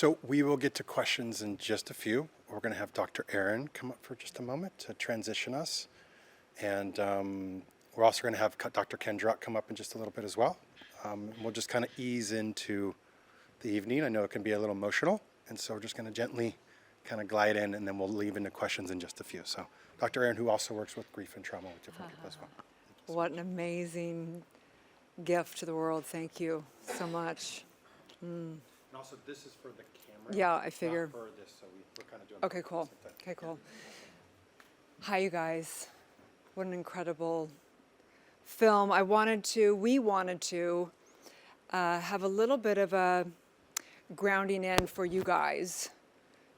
So we will get to questions in just a few. We're going to have Dr. Aaron come up for just a moment to transition us. And we're also going to have Dr. Ken Druck come up in just a little bit as well. We'll just kind of ease into the evening. I know it can be a little emotional, and so we're just going to gently kind of glide in, and then we'll leave into questions in just a few. So Dr. Aaron, who also works with grief and trauma with different people as well. What an amazing gift to the world. Thank you so much. And also, this is for the camera. Yeah, I figure. Not for this, so we're kind of doing. Okay, cool. Okay, cool. Hi, you guys. What an incredible film. We wanted to have a little bit of a grounding in for you guys,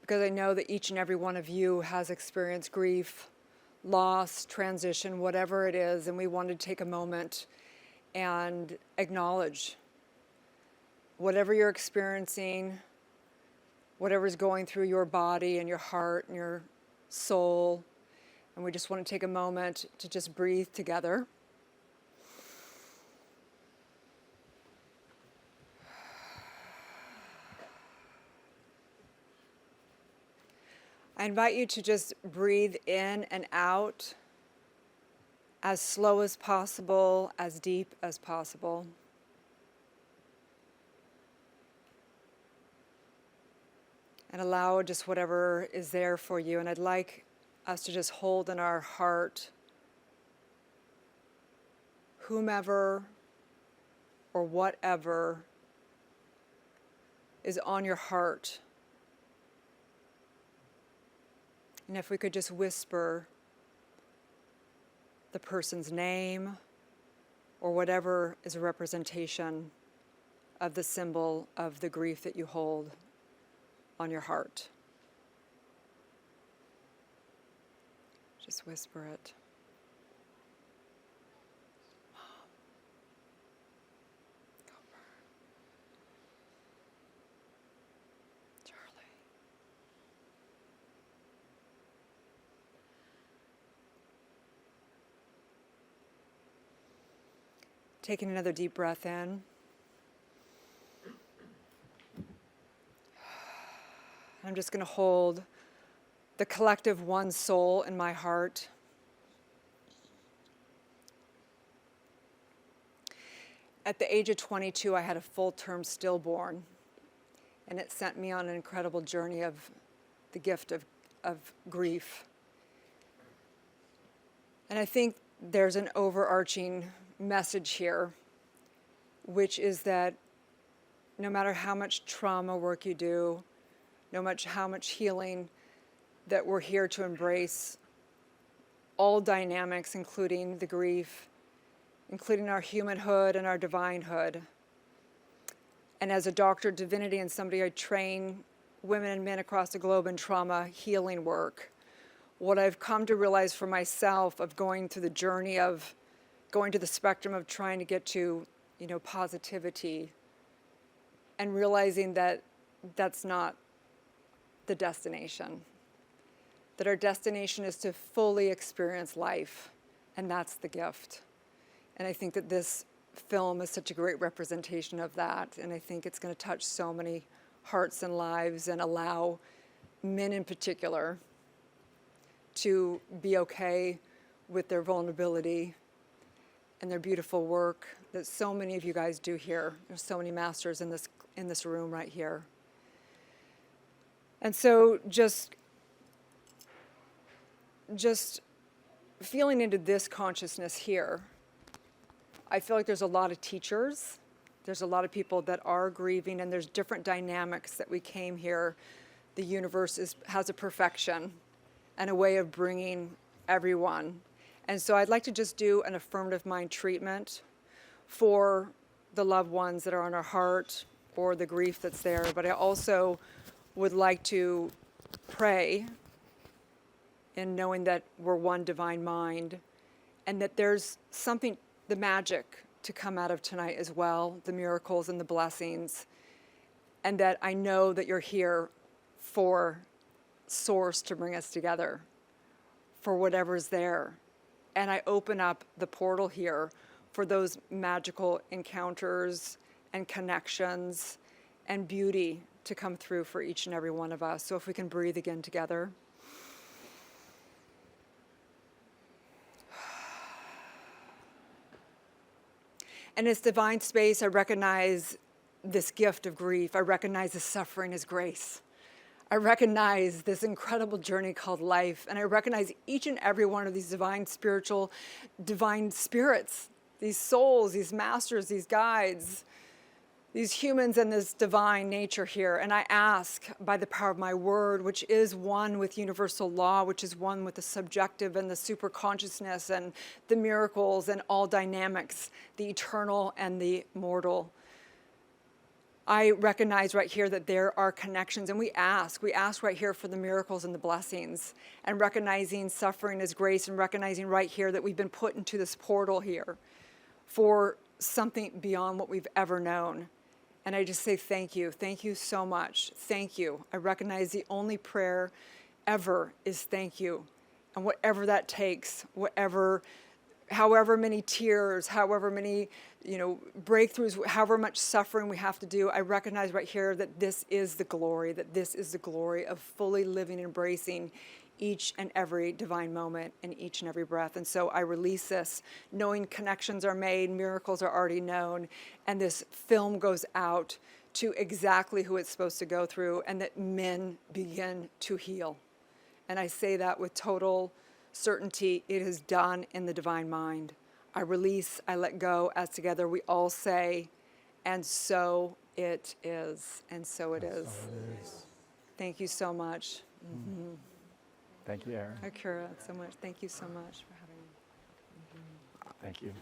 because I know that each and every one of you has experienced grief, loss, transition, whatever it is, and we wanted to take a moment and acknowledge whatever you're experiencing, whatever's going through your body and your heart and your soul. And we just want to take a moment to just breathe together. I invite you to just breathe in and out as slow as possible, as deep as possible. And allow just whatever is there for you. And I'd like us to just hold in our heart whomever or whatever is on your heart. And if we could just whisper the person's name or whatever is a representation of the symbol of the grief that you hold on your heart. Just whisper it. Mom. Cooper. Charlie. Taking another deep breath in. I'm just going to hold the collective one soul in my heart. At the age of 22, I had a full-term stillborn, and it sent me on an incredible journey of the gift of grief. And I think there's an overarching message here, which is that no matter how much trauma work you do, no matter how much healing, that we're here to embrace all dynamics, including the grief, including our humanhood and our divinehood. And as a doctor of divinity and somebody I train women and men across the globe in trauma healing work, what I've come to realize for myself of going through the journey of going to the spectrum of trying to get to, positivity, and realizing that that's not the destination. That our destination is to fully experience life, and that's the gift. And I think that this film is such a great representation of that, and I think it's going to touch so many hearts and lives and allow men in particular to be okay with their vulnerability and their beautiful work that so many of you guys do here. There's so many masters in this room right here. And so just feeling into this consciousness here, I feel like there's a lot of teachers, there's a lot of people that are grieving, and there's different dynamics that we came here. The universe has a perfection and a way of bringing everyone. And so I'd like to just do an affirmative mind treatment for the loved ones that are on our heart or the grief that's there. But I also would like to pray in knowing that we're one divine mind and that there's something, the magic to come out of tonight as well, the miracles and the blessings, and that I know that you're here for Source to bring us together, for whatever's there. And I open up the portal here for those magical encounters and connections and beauty to come through for each and every one of us. So if we can breathe again together. And it's divine space. I recognize this gift of grief. I recognize the suffering as grace. I recognize this incredible journey called life. And I recognize each and every one of these divine spirits, these souls, these masters, these guides, these humans and this divine nature here. And I ask by the power of my word, which is one with universal law, which is one with the subjective and the super consciousness and the miracles and all dynamics, the eternal and the mortal. I recognize right here that there are connections, and we ask right here for the miracles and the blessings, and recognizing suffering as grace, and recognizing right here that we've been put into this portal here for something beyond what we've ever known. And I just say thank you so much, thank you. I recognize the only prayer ever is thank you, and whatever that takes, however many tears, however many, breakthroughs, however much suffering we have to do, I recognize right here that this is the glory of fully living, embracing each and every divine moment and each and every breath. And so I release this, knowing connections are made, miracles are already known, and this film goes out to exactly who it's supposed to go through, and that men begin to heal. And I say that with total certainty. It is done in the divine mind. I release, I let go, as together we all say, and so it is, and so it is. Thank you so much. Mm-hmm. Thank you, Erin. Akira, so much. Thank you so much for having me. Thank you.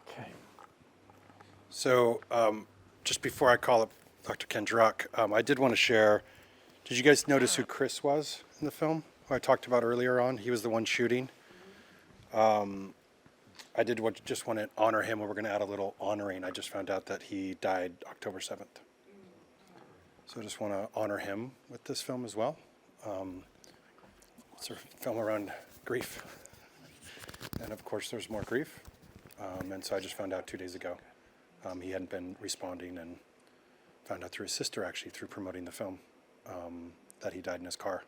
Okay. So just before I call up Dr. Ken Druck, I did want to share, did you guys notice who Chris was in the film, who I talked about earlier on? He was the one shooting. I just want to honor him, and we're going to add a little honoring. I just found out that he died October 7th. So I just want to honor him with this film as well. It's a film around grief. And of course, there's more grief. And so I just found out 2 days ago. He hadn't been responding, and found out through his sister, actually, through promoting the film, that he died in his car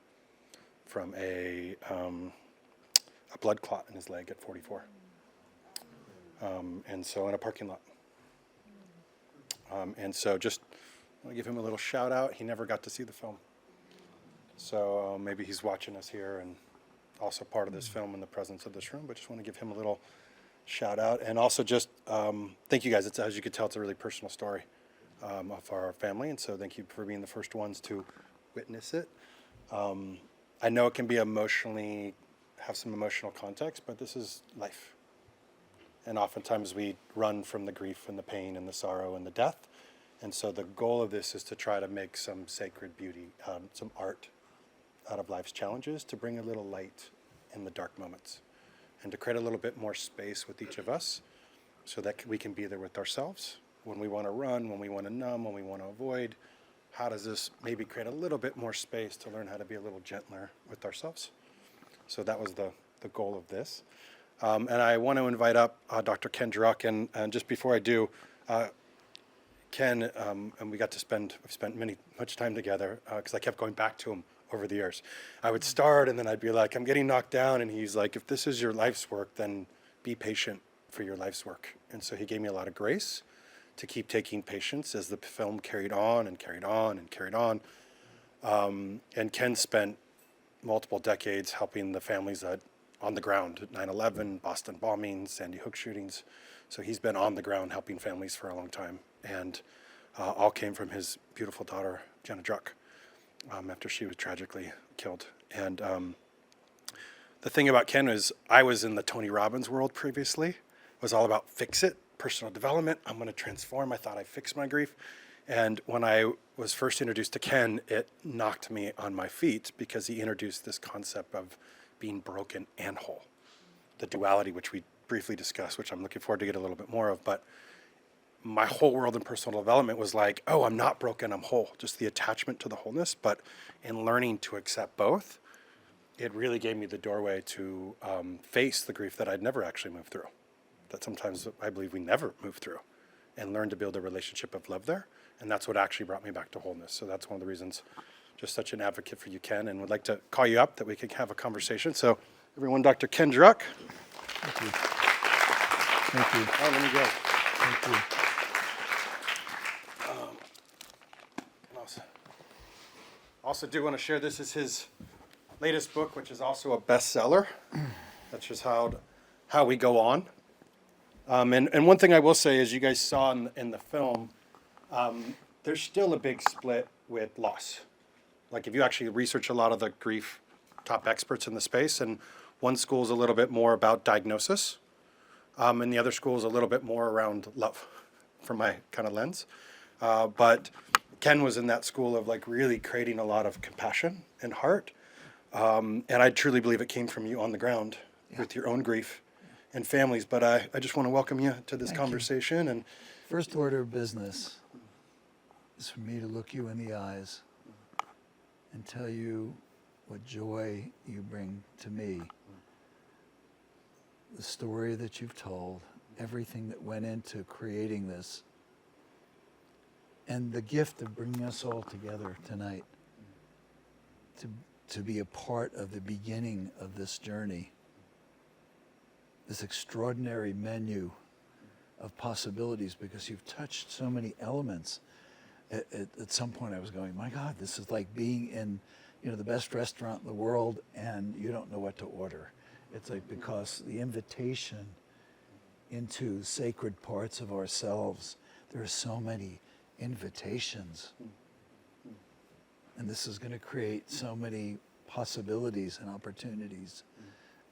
from a blood clot in his leg at 44. And so in a parking lot. And so just want to give him a little shout out. He never got to see the film. So maybe he's watching us here and also part of this film in the presence of this room, but just want to give him a little shout out. And also just thank you guys. It's, as you could tell, it's a really personal story of our family. And so thank you for being the first ones to witness it. I know it can be have some emotional context, but this is life. And oftentimes we run from the grief and the pain and the sorrow and the death. And so the goal of this is to try to make some sacred beauty, some art out of life's challenges, to bring a little light in the dark moments, and to create a little bit more space with each of us so that we can be there with ourselves when we want to run, when we want to numb, when we want to avoid. How does this maybe create a little bit more space to learn how to be a little gentler with ourselves? So that was the goal of this. And I want to invite up Dr. Ken Druck, and just before I do, Ken, and we've spent much time together, because I kept going back to him over the years. I would start, and then I'd be like, I'm getting knocked down, and he's like, if this is your life's work, then be patient for your life's work. And so he gave me a lot of grace to keep taking patience as the film carried on and carried on and carried on. And Ken spent multiple decades helping the families that on the ground, 9/11, Boston bombings, Sandy Hook shootings. So he's been on the ground helping families for a long time. And all came from his beautiful daughter, Jenna Druck, after she was tragically killed. And the thing about Ken is, I was in the Tony Robbins world previously. It was all about fix it, personal development. I'm going to transform. I thought I fixed my grief. And when I was first introduced to Ken, it knocked me on my feet, because he introduced this concept of being broken and whole. The duality, which we briefly discussed, which I'm looking forward to get a little bit more of. But my whole world in personal development was like, oh, I'm not broken, I'm whole. Just the attachment to the wholeness. But in learning to accept both, it really gave me the doorway to face the grief that I'd never actually moved through, that sometimes I believe we never move through, and learn to build a relationship of love there. And that's what actually brought me back to wholeness. So that's one of the reasons, just such an advocate for you, Ken, and would like to call you up that we could have a conversation. So everyone, Dr. Ken Druck. Thank you. Thank you. Oh, let me go. Thank you. Also do want to share, this is his latest book, which is also a bestseller. That's just how we go on. And one thing I will say is, you guys saw in the film, there's still a big split with loss. Like if you actually research a lot of the grief top experts in the space, and one school is a little bit more about diagnosis, and the other school is a little bit more around love, from my kind of lens. But Ken was in that school of like really creating a lot of compassion and heart. And I truly believe it came from you on the ground with your own grief and families. But I just want to welcome you to this conversation. And First order of business is for me to look you in the eyes and tell you what joy you bring to me. The story that you've told, everything that went into creating this, and the gift of bringing us all together tonight to be a part of the beginning of this journey, this extraordinary menu of possibilities, because you've touched so many elements. At some point I was going, my God, this is like being in, the best restaurant in the world and you don't know what to order. It's like, because the invitation into sacred parts of ourselves, there are so many invitations. And this is going to create so many possibilities and opportunities,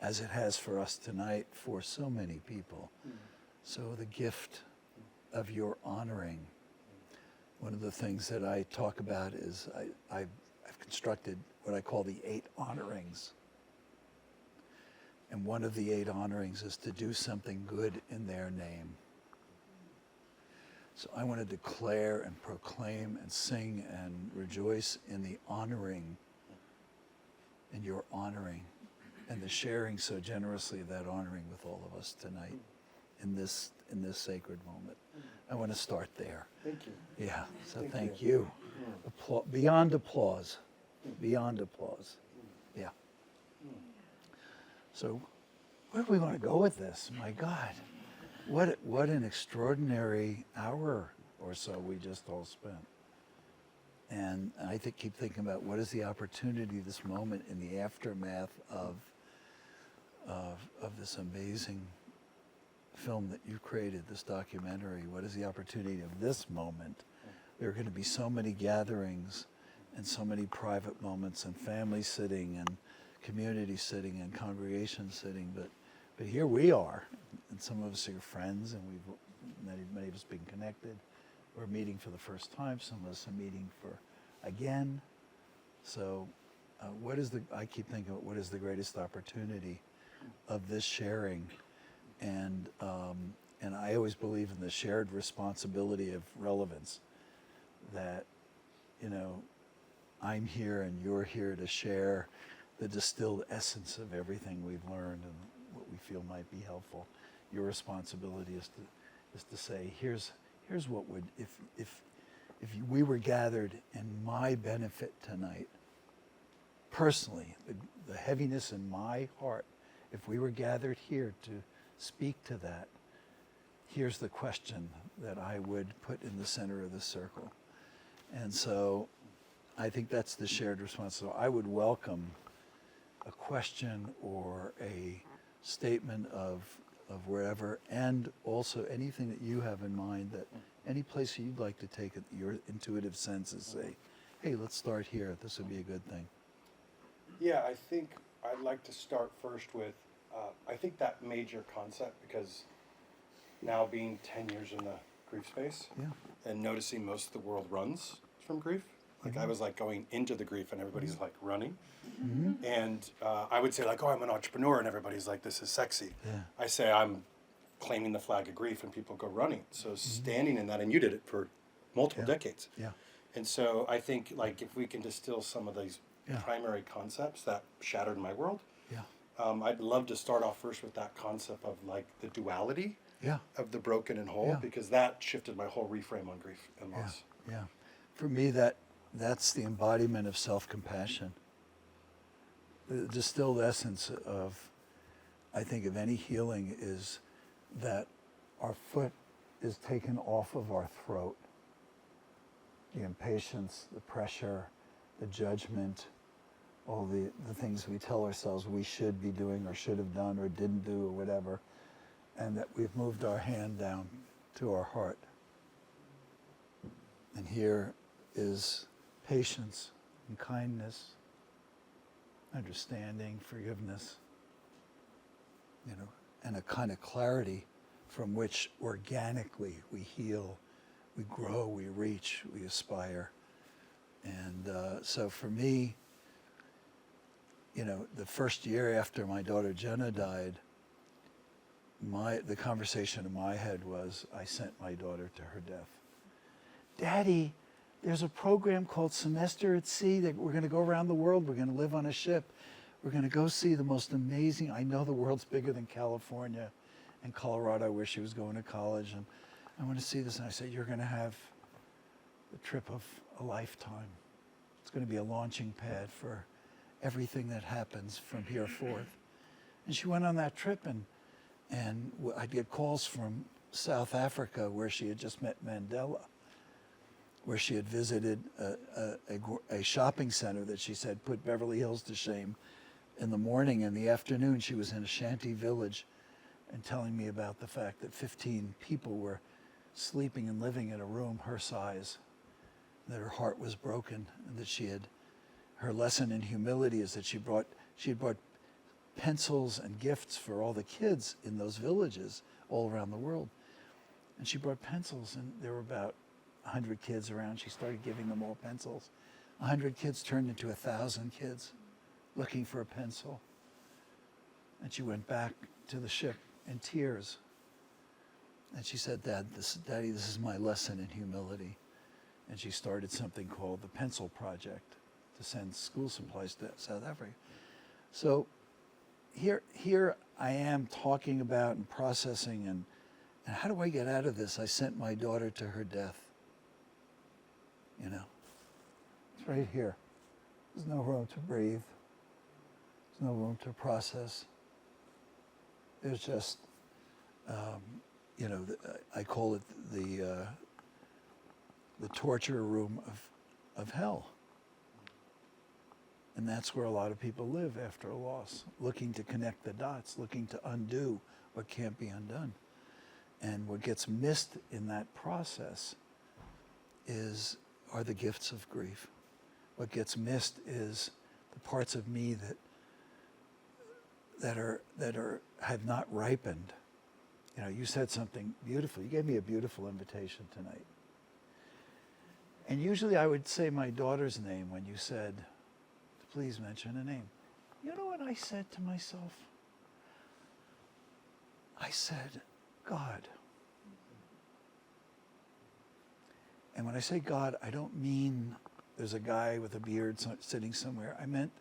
as it has for us tonight, for so many people. So the gift of your honoring. One of the things that I talk about is I've constructed what I call the 8 honorings. And one of the 8 honorings is to do something good in their name. So I want to declare and proclaim and sing and rejoice in the honoring, in your honoring, and the sharing so generously of that honoring with all of us tonight in this sacred moment. I want to start there. thank you. Yeah, so thank you. Beyond applause. Beyond applause. Yeah. So where do we want to go with this? My God. What an extraordinary hour or so we just all spent. And I keep thinking about what is the opportunity, this moment in the aftermath of this amazing film that you've created, this documentary. What is the opportunity of this moment? There are going to be so many gatherings and so many private moments and family sitting and community sitting and congregation sitting, but here we are, and some of us are your friends, and many of us being connected. We're meeting for the first time. Some of us are meeting for again. So, I keep thinking, what is the greatest opportunity of this sharing? And I always believe in the shared responsibility of relevance. That, I'm here and you're here to share the distilled essence of everything we've learned and what we feel might be helpful. Your responsibility is to say, here's what would, if we were gathered in my benefit tonight, personally, the heaviness in my heart, if we were gathered here to speak to that, here's the question that I would put in the center of the circle. And so I think that's the shared response. So I would welcome a question or a statement of wherever, and also anything that you have in mind, that any place you'd like to take it, your intuitive senses say, hey, let's start here. This would be a good thing. Yeah, I think I'd like to start first with, I think that major concept, because now being 10 years in the grief space, and noticing most of the world runs from grief. Like I was like going into the grief and everybody's like running. And I would say like, oh, I'm an entrepreneur, and everybody's like, this is sexy. I say I'm claiming the flag of grief and people go running. So standing in that, and you did it for multiple decades. And so I think like if we can distill some of these primary concepts that shattered my world, I'd love to start off first with that concept of like the duality Yeah. of the broken and whole, Yeah. because that shifted my whole reframe on grief and loss. Yeah. For me, that's the embodiment of self-compassion. The distilled essence of, I think, of any healing is that our foot is taken off of our throat. The impatience, the pressure, the judgment, all the things we tell ourselves we should be doing or should have done or didn't do or whatever, and that we've moved our hand down to our heart. And here is patience and kindness, understanding, forgiveness, and a kind of clarity from which organically we heal, we grow, we reach, we aspire. And so for me, the first year after my daughter Jenna died, the conversation in my head was, I sent my daughter to her death. Daddy, there's a program called Semester at Sea that we're going to go around the world. We're going to live on a ship. We're going to go see the most amazing, I know the world's bigger than California and Colorado, where she was going to college. And I want to see this. And I said, you're going to have the trip of a lifetime. It's going to be a launching pad for everything that happens from here forth. And she went on that trip, and I'd get calls from South Africa, where she had just met Mandela, where she had visited a shopping center that she said put Beverly Hills to shame. In the morning and the afternoon, she was in a shanty village and telling me about the fact that 15 people were sleeping and living in a room her size, that her heart was broken, and that her lesson in humility is that she had brought pencils and gifts for all the kids in those villages all around the world. And she brought pencils, and there were about 100 kids around. She started giving them all pencils. 100 kids turned into 1,000 kids looking for a pencil. And she went back to the ship in tears. And she said, Daddy, this is my lesson in humility. And she started something called the Pencil Project to send school supplies to South Africa. So here I am talking about and processing, and how do I get out of this? I sent my daughter to her death. It's right here. There's no room to breathe. There's no room to process. There's just, I call it the torture room of hell. And that's where a lot of people live after a loss, looking to connect the dots, looking to undo what can't be undone. And what gets missed in that process are the gifts of grief. What gets missed is the parts of me that have not ripened. You said something beautiful. You gave me a beautiful invitation tonight. And usually I would say my daughter's name when you said, please mention a name. You know what I said to myself? I said, God. And when I say God, I don't mean there's a guy with a beard sitting somewhere. I meant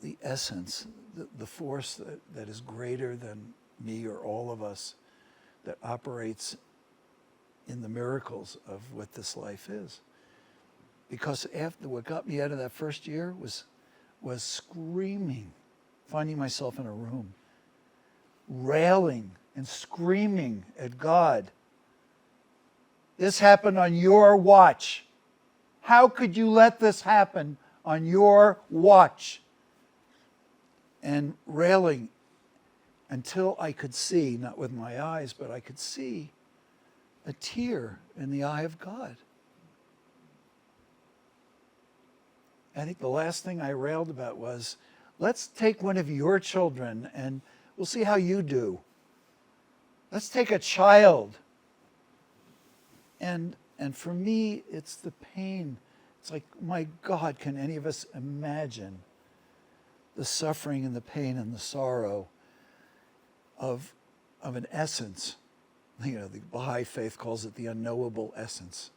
the essence, the force that is greater than me or all of us, that operates in the miracles of what this life is. Because what got me out of that first year was screaming, finding myself in a room, railing and screaming at God. This happened on your watch. How could you let this happen on your watch? And railing until I could see, not with my eyes, but I could see a tear in the eye of God. I think the last thing I railed about was, let's take one of your children and we'll see how you do. Let's take a child. And for me, it's the pain. It's like, my God, can any of us imagine the suffering and the pain and the sorrow of an essence? The Baha'i faith calls it the unknowable essence.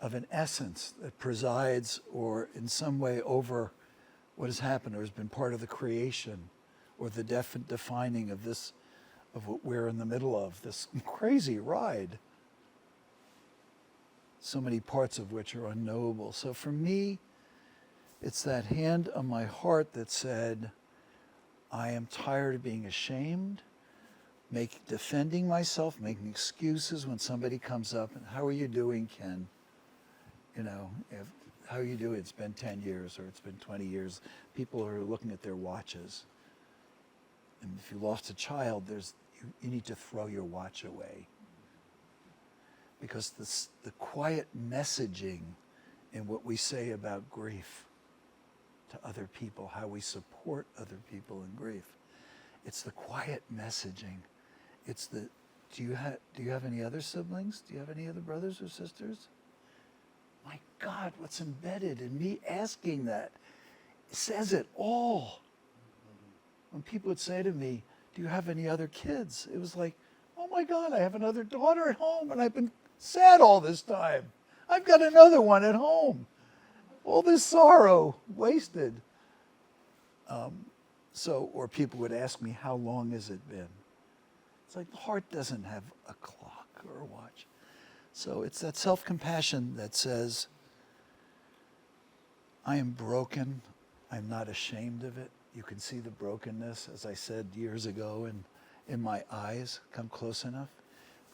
Of an essence that presides or in some way over what has happened or has been part of the creation or the defining of this of what we're in the middle of, this crazy ride, so many parts of which are unknowable. So for me, it's that hand on my heart that said, I am tired of being ashamed, defending myself, making excuses when somebody comes up and, how are you doing, Ken? You know, how are you doing? It's been 10 years or it's been 20 years. People are looking at their watches. And if you lost a child, you need to throw your watch away. Because the quiet messaging in what we say about grief to other people, how we support other people in grief, it's the quiet messaging. It's the, do you have any other siblings? Do you have any other brothers or sisters? My God, what's embedded in me asking that? It says it all. When people would say to me, do you have any other kids? It was like, oh my God, I have another daughter at home and I've been sad all this time. I've got another one at home. All this sorrow wasted. Or people would ask me, how long has it been? It's like the heart doesn't have a clock or a watch. So it's that self-compassion that says, I am broken. I'm not ashamed of it. You can see the brokenness, as I said years ago, in my eyes. Come close enough.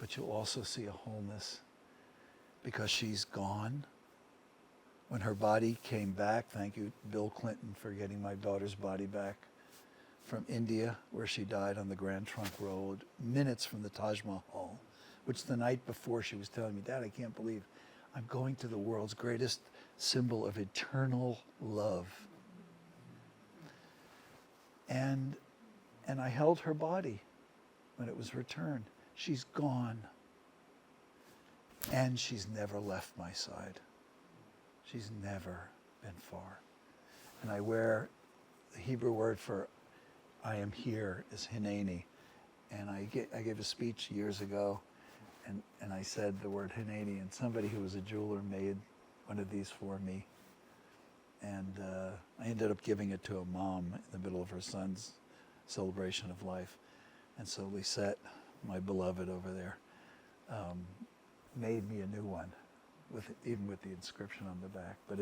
But you'll also see a wholeness because she's gone. When her body came back, thank you, Bill Clinton, for getting my daughter's body back from India, where she died on the Grand Trunk Road, minutes from the Taj Mahal, which the night before she was telling me, Dad, I can't believe I'm going to the world's greatest symbol of eternal love. And I held her body when it was returned. She's gone. And she's never left my side. She's never been far. And I wear the Hebrew word for I am here is Hineni. And I gave a speech years ago, and I said the word Hineni, and somebody who was a jeweler made one of these for me. And I ended up giving it to a mom in the middle of her son's celebration of life. And so Lisette, my beloved over there, made me a new one, even with the inscription on the back. But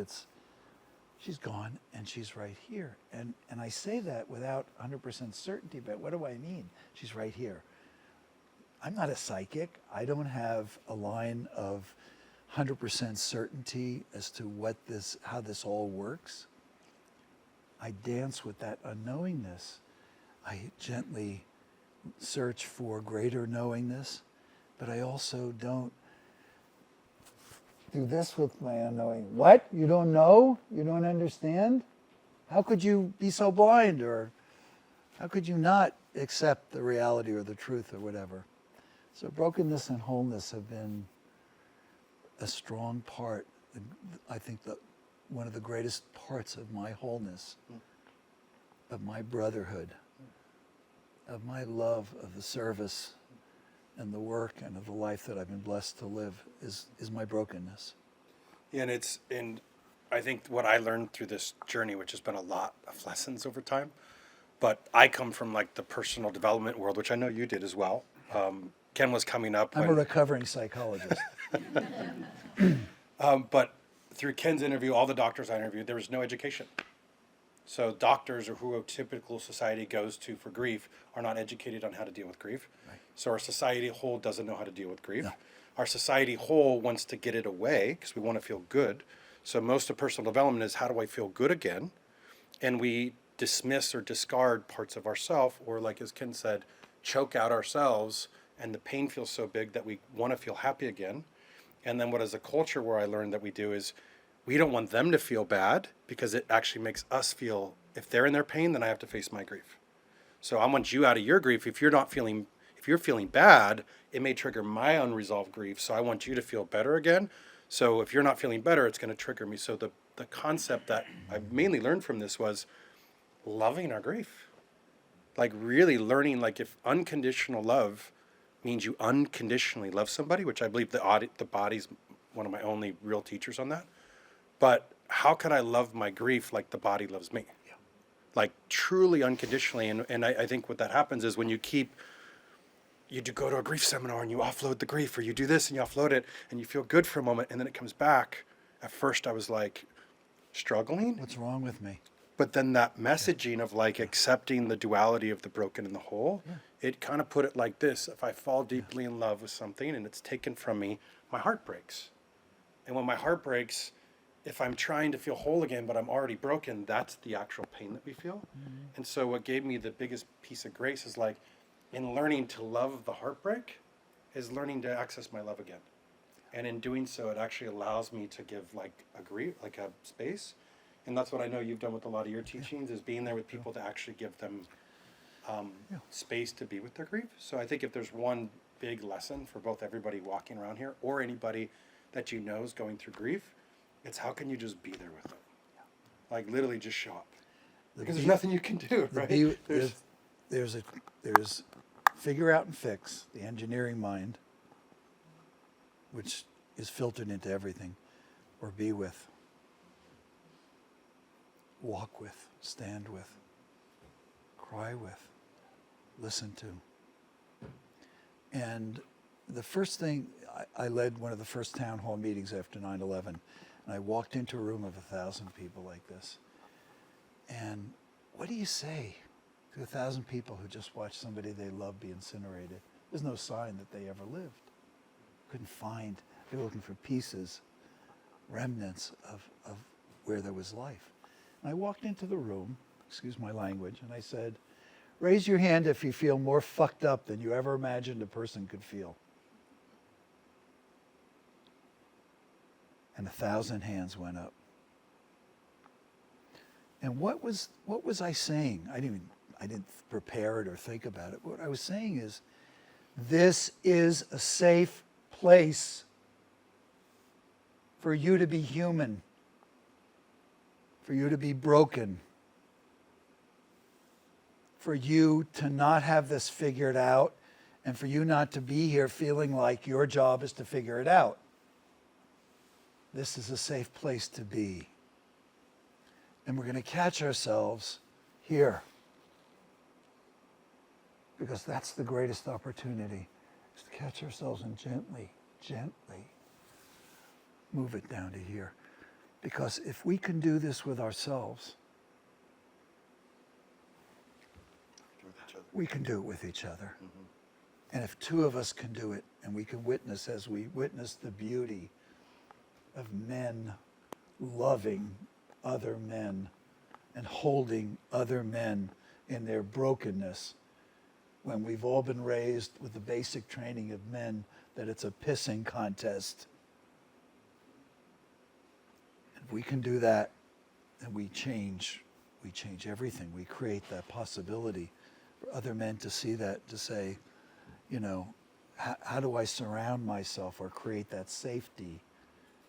she's gone and she's right here. And I say that without 100% certainty, but what do I mean? She's right here. I'm not a psychic. I don't have a line of 100% certainty as to how this all works. I dance with that unknowingness. I gently search for greater knowingness, but I also don't do this with my unknowing. What? You don't know? You don't understand? How could you be so blind? Or how could you not accept the reality or the truth or whatever? So brokenness and wholeness have been a strong part. I think that one of the greatest parts of my wholeness, of my brotherhood, of my love of the service and the work and of the life that I've been blessed to live is my brokenness. Yeah, and I think what I learned through this journey, which has been a lot of lessons over time, but I come from like the personal development world, which I know you did as well. Ken was coming up. I'm a recovering psychologist. But through Ken's interview, all the doctors I interviewed, there was no education. So doctors, or who a typical society goes to for grief, are not educated on how to deal with grief. Right. So our society whole doesn't know how to deal with grief. No. Our society whole wants to get it away because we want to feel good. So most of personal development is, how do I feel good again? And we dismiss or discard parts of ourselves, or like as Ken said, choke out ourselves, and the pain feels so big that we want to feel happy again. And then what as a culture where I learned that we do is, we don't want them to feel bad because it actually makes us feel, if they're in their pain, then I have to face my grief. So I want you out of your grief. If you're feeling bad, it may trigger my unresolved grief. So I want you to feel better again. So if you're not feeling better, it's going to trigger me. So the concept that I mainly learned from this was loving our grief. Like really learning, like if unconditional love means you unconditionally love somebody, which I believe the body's one of my only real teachers on that. But how can I love my grief like the body loves me? Yeah. Like truly unconditionally. And I think what that happens is when you keep you do go to a grief seminar and you offload the grief, or you do this and you offload it and you feel good for a moment and then it comes back. At first I was like struggling. What's wrong with me? But then that messaging of like accepting the duality of the broken and the whole, it kind of put it like this. If I fall deeply in love with something and it's taken from me, my heart breaks. And when my heart breaks, if I'm trying to feel whole again, but I'm already broken, that's the actual pain that we feel. And so what gave me the biggest piece of grace is like, in learning to love the heartbreak is learning to access my love again. And in doing so, it actually allows me to give like a space. And that's what I know you've done with a lot of your teachings, is being there with people to actually give them space to be with their grief. So I think if there's one big lesson for both everybody walking around here or anybody that you know is going through grief, it's how can you just be there with them? Like literally just show up. Because there's nothing you can do, right? There's figure out and fix, the engineering mind, which is filtered into everything, or be with, walk with, stand with, cry with, listen to. And the first thing, I led one of the first town hall meetings after 9/11, and I walked into a room of 1,000 people like this. And what do you say to 1,000 people who just watched somebody they love be incinerated? There's no sign that they ever lived. Couldn't find, they were looking for pieces, remnants of where there was life. And I walked into the room, excuse my language, and I said, raise your hand if you feel more fucked up than you ever imagined a person could feel. And 1,000 hands went up. And what was I saying? I didn't prepare it or think about it. What I was saying is, this is a safe place for you to be human, for you to be broken, for you to not have this figured out, and for you not to be here feeling like your job is to figure it out. This is a safe place to be. And we're going to catch ourselves here, because that's the greatest opportunity, is to catch ourselves and gently move it down to here. Because if we can do this with ourselves, we can do it with each other. And if two of us can do it, and we can witness, as we witness the beauty of men loving other men and holding other men in their brokenness, when we've all been raised with the basic training of men that it's a pissing contest. If we can do that, then we change everything. We create that possibility for other men to see that, to say, you know, how do I surround myself or create that safety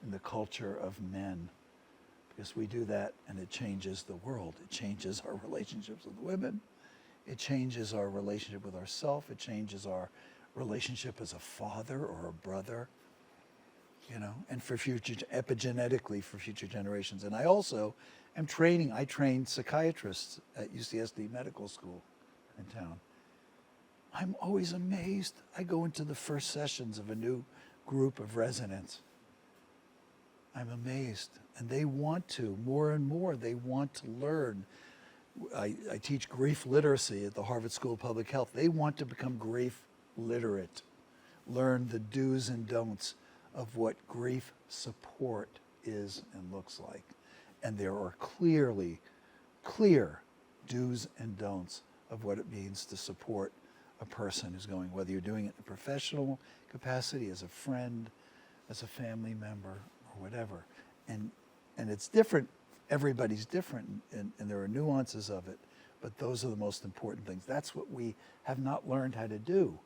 in the culture of men? Because we do that and it changes the world. It changes our relationships with women. It changes our relationship with ourselves. It changes our relationship as a father or a brother, you know, and for future, epigenetically for future generations. And I also am training, I train psychiatrists at UCSD Medical School in town. I'm always amazed. I go into the first sessions of a new group of residents. I'm amazed. And they want to, more and more, they want to learn. I teach grief literacy at the Harvard School of Public Health. They want to become grief literate, learn the do's and don'ts of what grief support is and looks like. And there are clear do's and don'ts of what it means to support a person who's going, whether you're doing it in a professional capacity, as a friend, as a family member, or whatever. And it's different. Everybody's different, and there are nuances of it, but those are the most important things. That's what we have not learned how to do.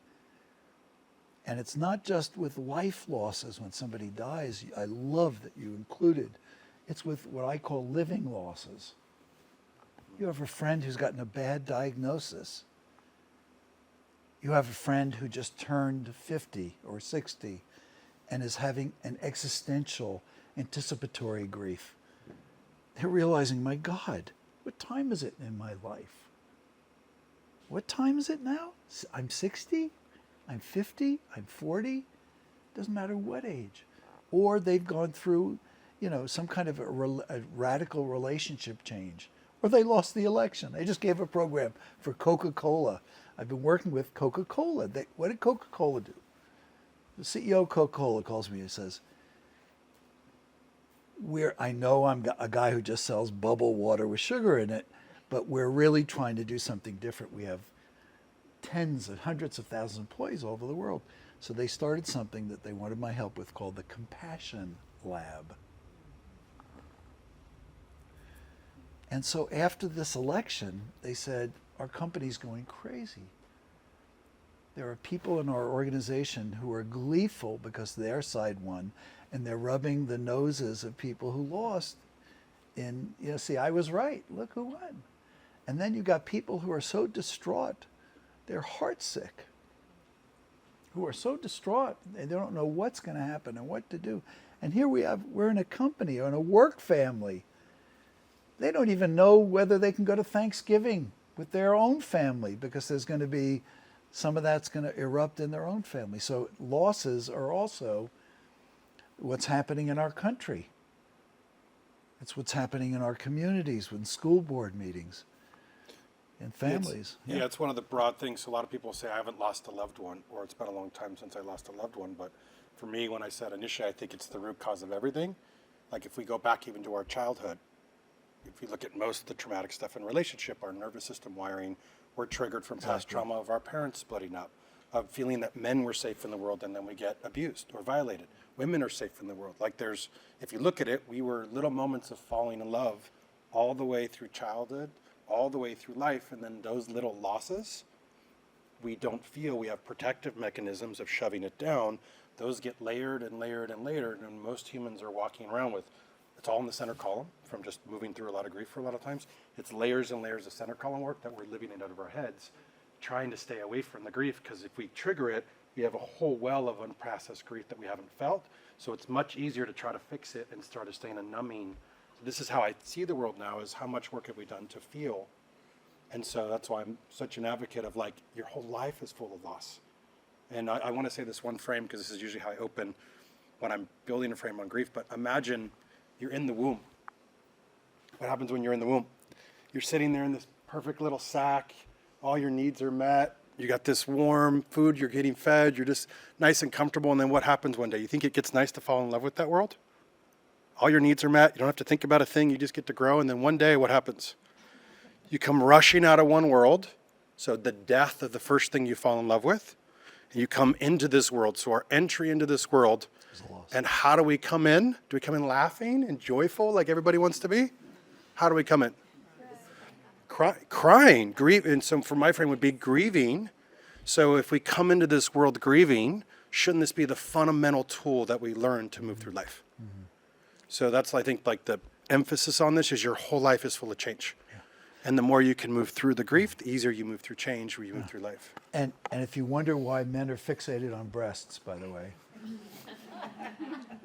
And it's not just with life losses when somebody dies. I love that you included. It's with what I call living losses. You have a friend who's gotten a bad diagnosis. You have a friend who just turned 50 or 60 and is having an existential, anticipatory grief. They're realizing, my God, what time is it in my life? What time is it now? I'm 60? I'm 50, I'm 40, doesn't matter what age. Or they've gone through, some kind of a radical relationship change. Or they lost the election. I just gave a program for Coca-Cola. I've been working with Coca-Cola. What did Coca-Cola do? The CEO of Coca-Cola calls me and says, I know I'm a guy who just sells bubble water with sugar in it, but we're really trying to do something different. We have tens and hundreds of thousands of employees all over the world. So they started something that they wanted my help with called the Compassion Lab. And so after this election, they said, our company's going crazy. There are people in our organization who are gleeful because their side won, and they're rubbing the noses of people who lost. And, see, I was right. Look who won. And then you got people who are so distraught, they're heartsick, who are so distraught, they don't know what's going to happen and what to do. And here we're in a company or in a work family. They don't even know whether they can go to Thanksgiving with their own family because there's going to be some of that's going to erupt in their own family. So losses are also what's happening in our country. It's what's happening in our communities with school board meetings and families. Yeah, it's one of the broad things. A lot of people say, I haven't lost a loved one, or it's been a long time since I lost a loved one. But for me, when I said initially, I think it's the root cause of everything. Like if we go back even to our childhood, if we look at most of the traumatic stuff in relationship, our nervous system wiring, we're triggered from past trauma of our parents splitting up, of feeling that men were safe in the world and then we get abused or violated. Women are safe in the world. Like if you look at it, we were little moments of falling in love all the way through childhood, all the way through life, and then those little losses, we don't feel. We have protective mechanisms of shoving it down. Those get layered and layered and layered, and most humans are walking around with, it's all in the center column from just moving through a lot of grief for a lot of times. It's layers and layers of center column work that we're living it out of our heads, trying to stay away from the grief, because if we trigger it, we have a whole well of unprocessed grief that we haven't felt. So it's much easier to try to fix it and start to stay in a numbing. So this is how I see the world now, is how much work have we done to feel. And so that's why I'm such an advocate of like, your whole life is full of loss. And I want to say this one frame, because this is usually how I open when I'm building a frame on grief, but imagine you're in the womb. What happens when you're in the womb? You're sitting there in this perfect little sack. All your needs are met. You got this warm food. You're getting fed. You're just nice and comfortable. And then what happens one day? You think it gets nice to fall in love with that world? All your needs are met. You don't have to think about a thing. You just get to grow. And then one day, what happens? You come rushing out of one world. So the death of the first thing you fall in love with. And you come into this world. So our entry into this world. And how do we come in? Do we come in laughing and joyful like everybody wants to be? How do we come in? Crying, grieve. And so for my frame would be grieving. So if we come into this world grieving, shouldn't this be the fundamental tool that we learn to move through life? Mm-hmm. So that's, I think, like the emphasis on this is your whole life is full of change. Yeah. And the more you can move through the grief, the easier you move through change, where you move through life. And if you wonder why men are fixated on breasts, by the way,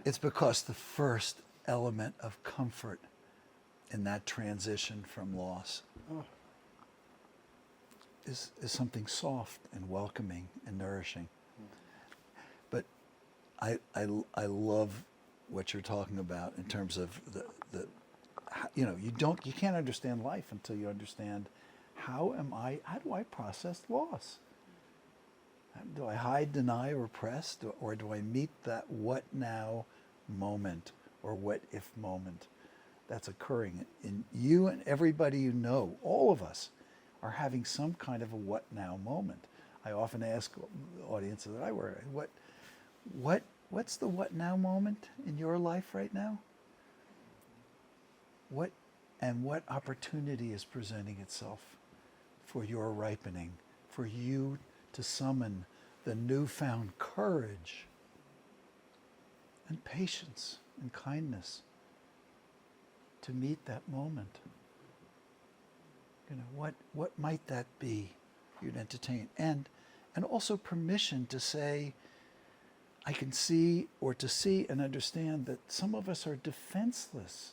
it's because the first element of comfort in that transition from loss is something soft and welcoming and nourishing. But I love what you're talking about in terms of you can't understand life until you understand how do I process loss? Do I hide, deny, or repress, or do I meet that what now moment or what if moment that's occurring in you and everybody you know? All of us are having some kind of a what now moment. I often ask the audiences that I work with, what's the what now moment in your life right now? What opportunity is presenting itself for your ripening, for you to summon the newfound courage and patience and kindness to meet that moment? What might that be you'd entertain? And also permission to say, I can see and understand that some of us are defenseless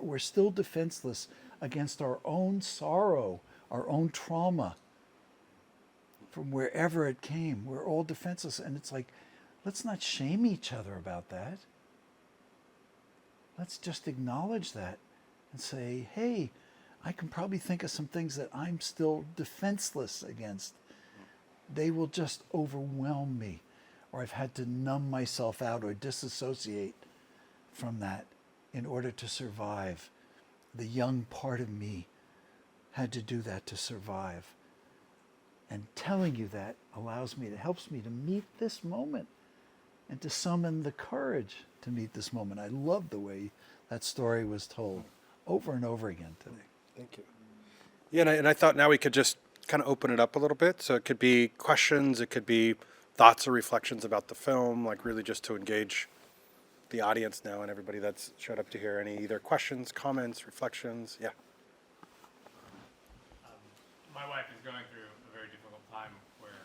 we're still defenseless against our own sorrow, our own trauma from wherever it came. We're all defenseless. And it's like, let's not shame each other about that. Let's just acknowledge that and say, hey, I can probably think of some things that I'm still defenseless against. They will just overwhelm me, or I've had to numb myself out or disassociate from that in order to survive. The young part of me had to do that to survive. And telling you that helps me to meet this moment and to summon the courage to meet this moment. I love the way that story was told over and over again today. Thank you. Yeah, and I thought now we could just kind of open it up a little bit. So it could be questions, it could be thoughts or reflections about the film, like really just to engage the audience now and everybody that's showed up to hear any either questions, comments, reflections. Yeah. My wife is going through a very difficult time where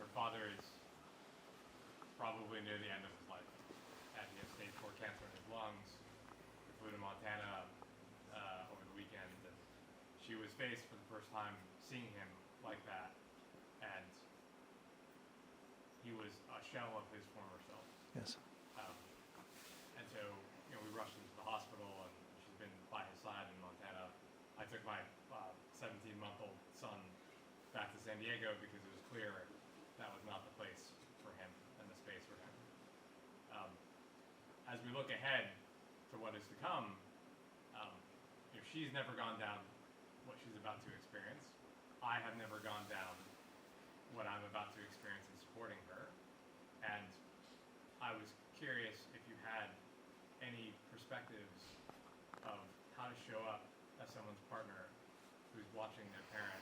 her father is probably near the end of his life, and he has stage 4 cancer in his lungs. We flew to Montana over the weekend, and she was faced for the first time seeing him like that, and he was a shell of his former self. Yes. And so, we rushed him to the hospital, and she's been by his side in Montana. I took my 17-month-old son back to San Diego because it was clear that was not the place for him and the space for him. As we look ahead to what is to come, she's never gone down what she's about to experience. I have never gone down what I'm about to experience in supporting her. And I was curious if you had any perspectives of how to show up as someone's partner who's watching their parent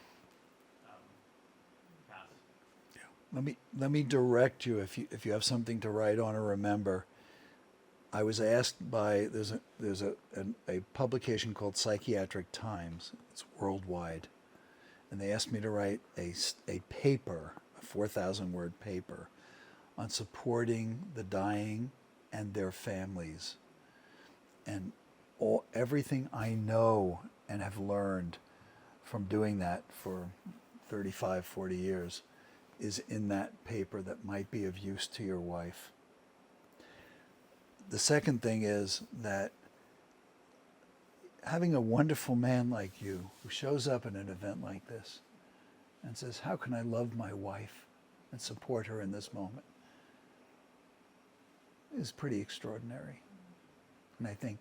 pass. Let me direct you if you have something to write on or remember. I was asked by there's a publication called Psychiatric Times. It's worldwide, and they asked me to write a paper, a 4,000-word paper, on supporting the dying and their families, and everything I know and have learned from doing that for 35, 40 years is in that paper that might be of use to your wife. The second thing is that having a wonderful man like you who shows up at an event like this and says, how can I love my wife and support her in this moment, is pretty extraordinary. And I think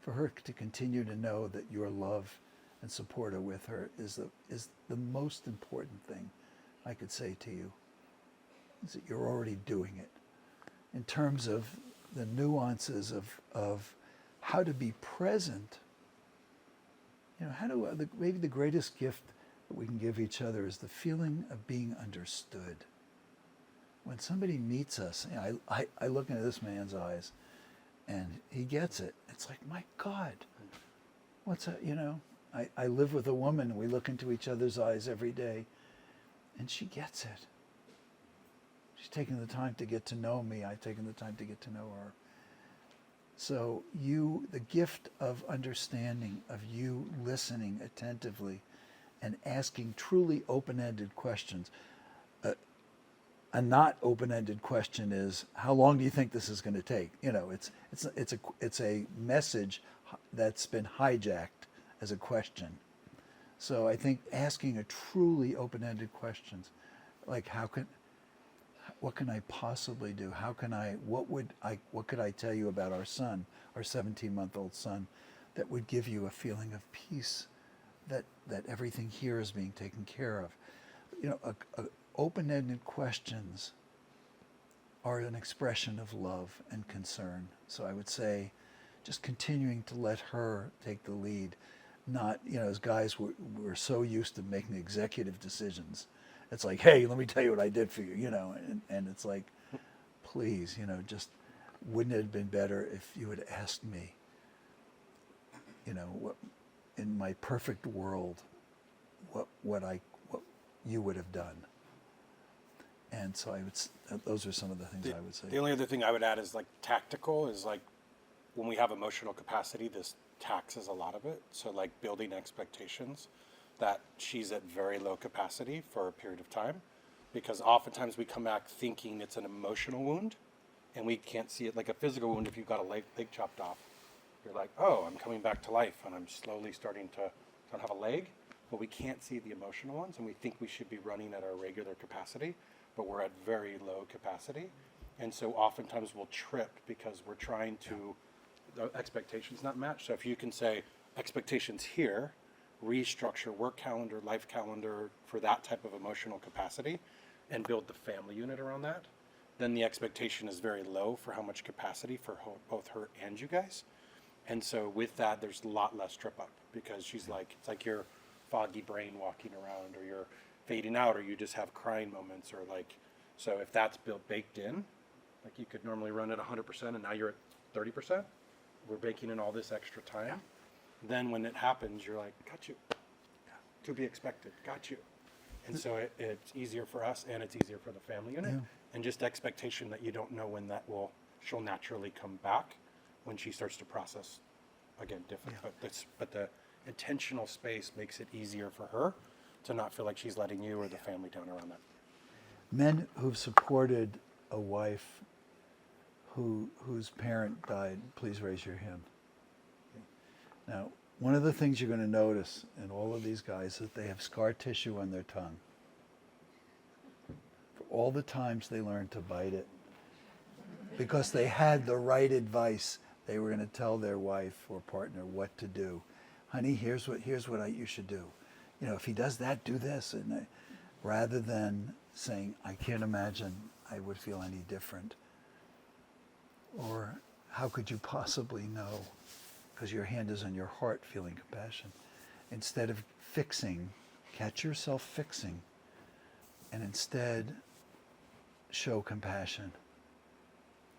for her to continue to know that your love and support her with her is the most important thing I could say to you, is that you're already doing it. In terms of the nuances of how to be present, maybe the greatest gift that we can give each other is the feeling of being understood. When somebody meets us, I look into this man's eyes, and he gets it. It's like, my God, what's that? I live with a woman, and we look into each other's eyes every day, and she gets it. She's taking the time to get to know me. I've taken the time to get to know her. So the gift of understanding, of you listening attentively and asking truly open-ended questions. A not open-ended question is, how long do you think this is going to take? It's a message that's been hijacked as a question. So I think asking a truly open-ended questions, like what can I possibly do? What could I tell you about our son, our 17-month-old son, that would give you a feeling of peace, that everything here is being taken care of? Open-ended questions are an expression of love and concern. So I would say just continuing to let her take the lead, not, as guys, we're so used to making executive decisions. It's like, hey, let me tell you what I did for you, and it's like, please, just wouldn't it have been better if you had asked me, what, in my perfect world, what you would have done. And so those are some of the things I would say. The only other thing I would add is tactical is when we have emotional capacity, this taxes a lot of it. So building expectations. that she's at very low capacity for a period of time, because oftentimes we come back thinking it's an emotional wound, and we can't see it like a physical wound. If you've got a leg chopped off, you're like, oh, I'm coming back to life, and I'm slowly starting to don't have a leg, but we can't see the emotional ones, and we think we should be running at our regular capacity, but we're at very low capacity. And so oftentimes we'll trip because we're trying to, the expectations not match. So if you can say expectations here, restructure work calendar, life calendar for that type of emotional capacity, and build the family unit around that, then the expectation is very low for how much capacity for both her and you guys. And so with that, there's a lot less trip up, because she's like, it's like your foggy brain walking around, or you're fading out, or you just have crying moments, or like, so if that's baked in, like you could normally run at 100% and now you're at 30%, we're baking in all this extra time. Then when it happens, you're like, got you. To be expected, got you. And so it's easier for us, and it's easier for the family unit. And just expectation that you don't know when she'll naturally come back when she starts to process again different. But the intentional space makes it easier for her to not feel like she's letting you or the family down around that. Men who've supported a wife whose parent died, please raise your hand. Now, one of the things you're going to notice in all of these guys is that they have scar tissue on their tongue. For all the times they learned to bite it, because they had the right advice, they were going to tell their wife or partner what to do. Honey, here's what you should do. You know, if he does that, do this. And rather than saying, I can't imagine I would feel any different. Or how could you possibly know? Because your hand is on your heart, feeling compassion. Instead of fixing, catch yourself fixing, and instead show compassion.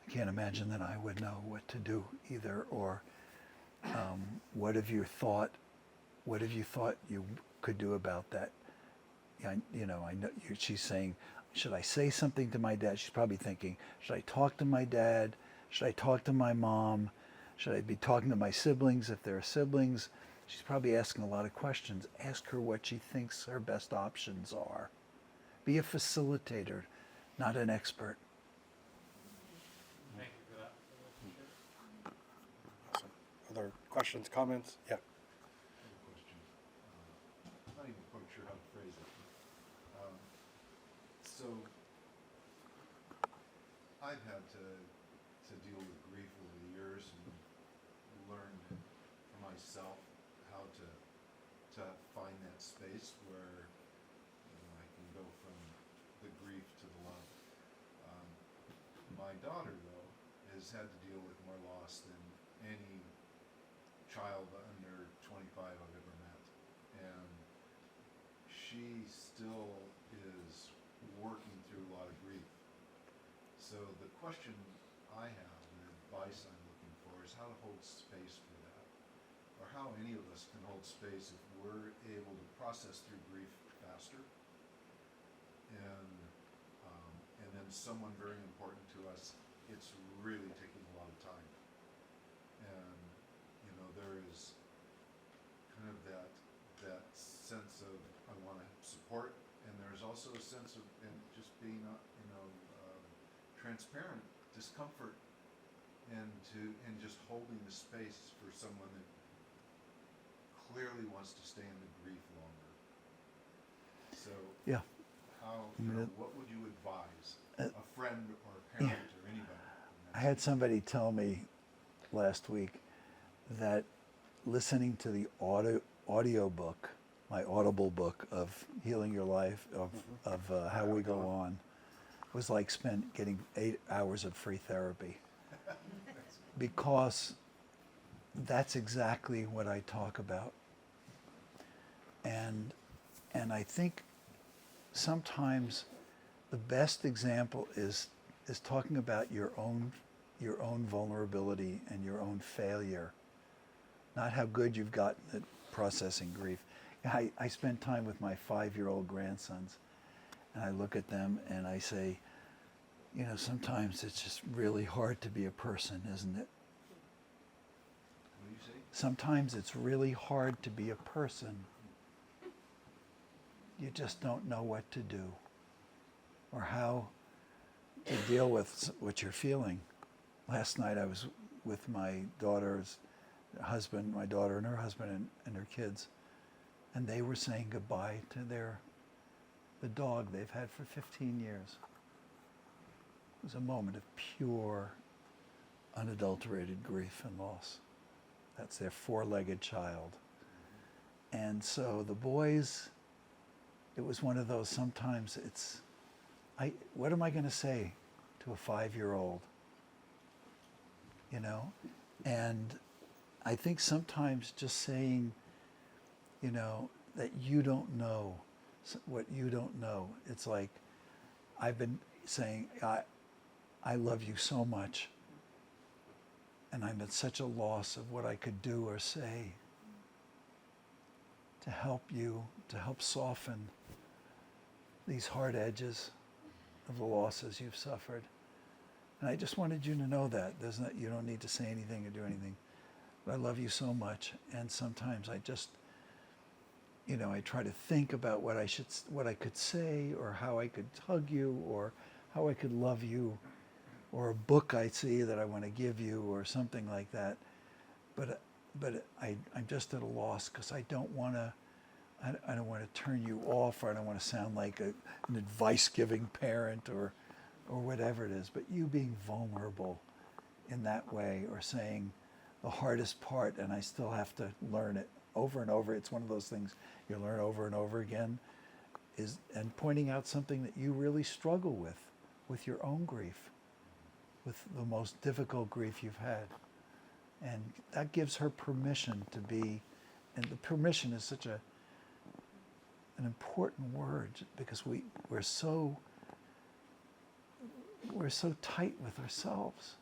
I can't imagine that I would know what to do either. Or what have you thought you could do about that? I know she's saying, should I say something to my dad? She's probably thinking, should I talk to my dad? Should I talk to my mom? Should I be talking to my siblings if there are siblings? She's probably asking a lot of questions. Ask her what she thinks her best options are. Be a facilitator, not an expert. Thank you for that. Awesome. Other questions, comments? Yeah. Question. I'm not even quite sure how to phrase it. So I've had to deal with grief over the years and learned for myself how to find that space where I can go from the grief to the love. My daughter, though, has had to deal with more loss than any child under 25 I've ever met, and she still is working through a lot of grief. So the question I have, and advice I'm looking for, is how to hold space for that, or how any of us can hold space if we're able to process through grief faster, and then someone very important to us, it's really taking a lot of time. And there is kind of that sense of I want to support, and there's also a sense of just being transparent discomfort, and just holding the space for someone that clearly wants to stay in the grief longer. So Yeah. how what would you advise a friend or a parent or anybody? I had somebody tell me last week that listening to the audio book, my Audible book of Healing Your Life, of How We Go On, was like getting 8 hours of free therapy. Because that's exactly what I talk about. And I think sometimes the best example is talking about your own vulnerability and your own failure, not how good you've gotten at processing grief. I spend time with my 5-year-old grandsons, and I look at them and I say, sometimes it's just really hard to be a person, isn't it? What do you say? Sometimes it's really hard to be a person. you just don't know what to do or how to deal with what you're feeling. Last night I was with my daughter's husband, my daughter and her husband and her kids, and they were saying goodbye to the dog they've had for 15 years. It was a moment of pure, unadulterated grief and loss. That's their four-legged child. And so the boys, it was one of those, sometimes what am I going to say to a 5-year-old? You know? And I think sometimes just saying, you know, that you don't know what you don't know. It's like, I've been saying, I love you so much, and I'm at such a loss of what I could do or say to help you, to help soften these hard edges of the losses you've suffered. And I just wanted you to know that. You don't need to say anything or do anything. But I love you so much, and sometimes I just, you know, I try to think about what I could say, or how I could hug you, or how I could love you, or a book I see that I want to give you, or something like that. But I'm just at a loss because I don't want to turn you off, or I don't want to sound like an advice-giving parent or whatever it is. But you being vulnerable in that way, or saying the hardest part, and I still have to learn it over and over. It's one of those things you learn over and over again, and pointing out something that you really struggle with your own grief, with the most difficult grief you've had. And that gives her permission to be, and the permission is such an important word, because we're so tight with ourselves.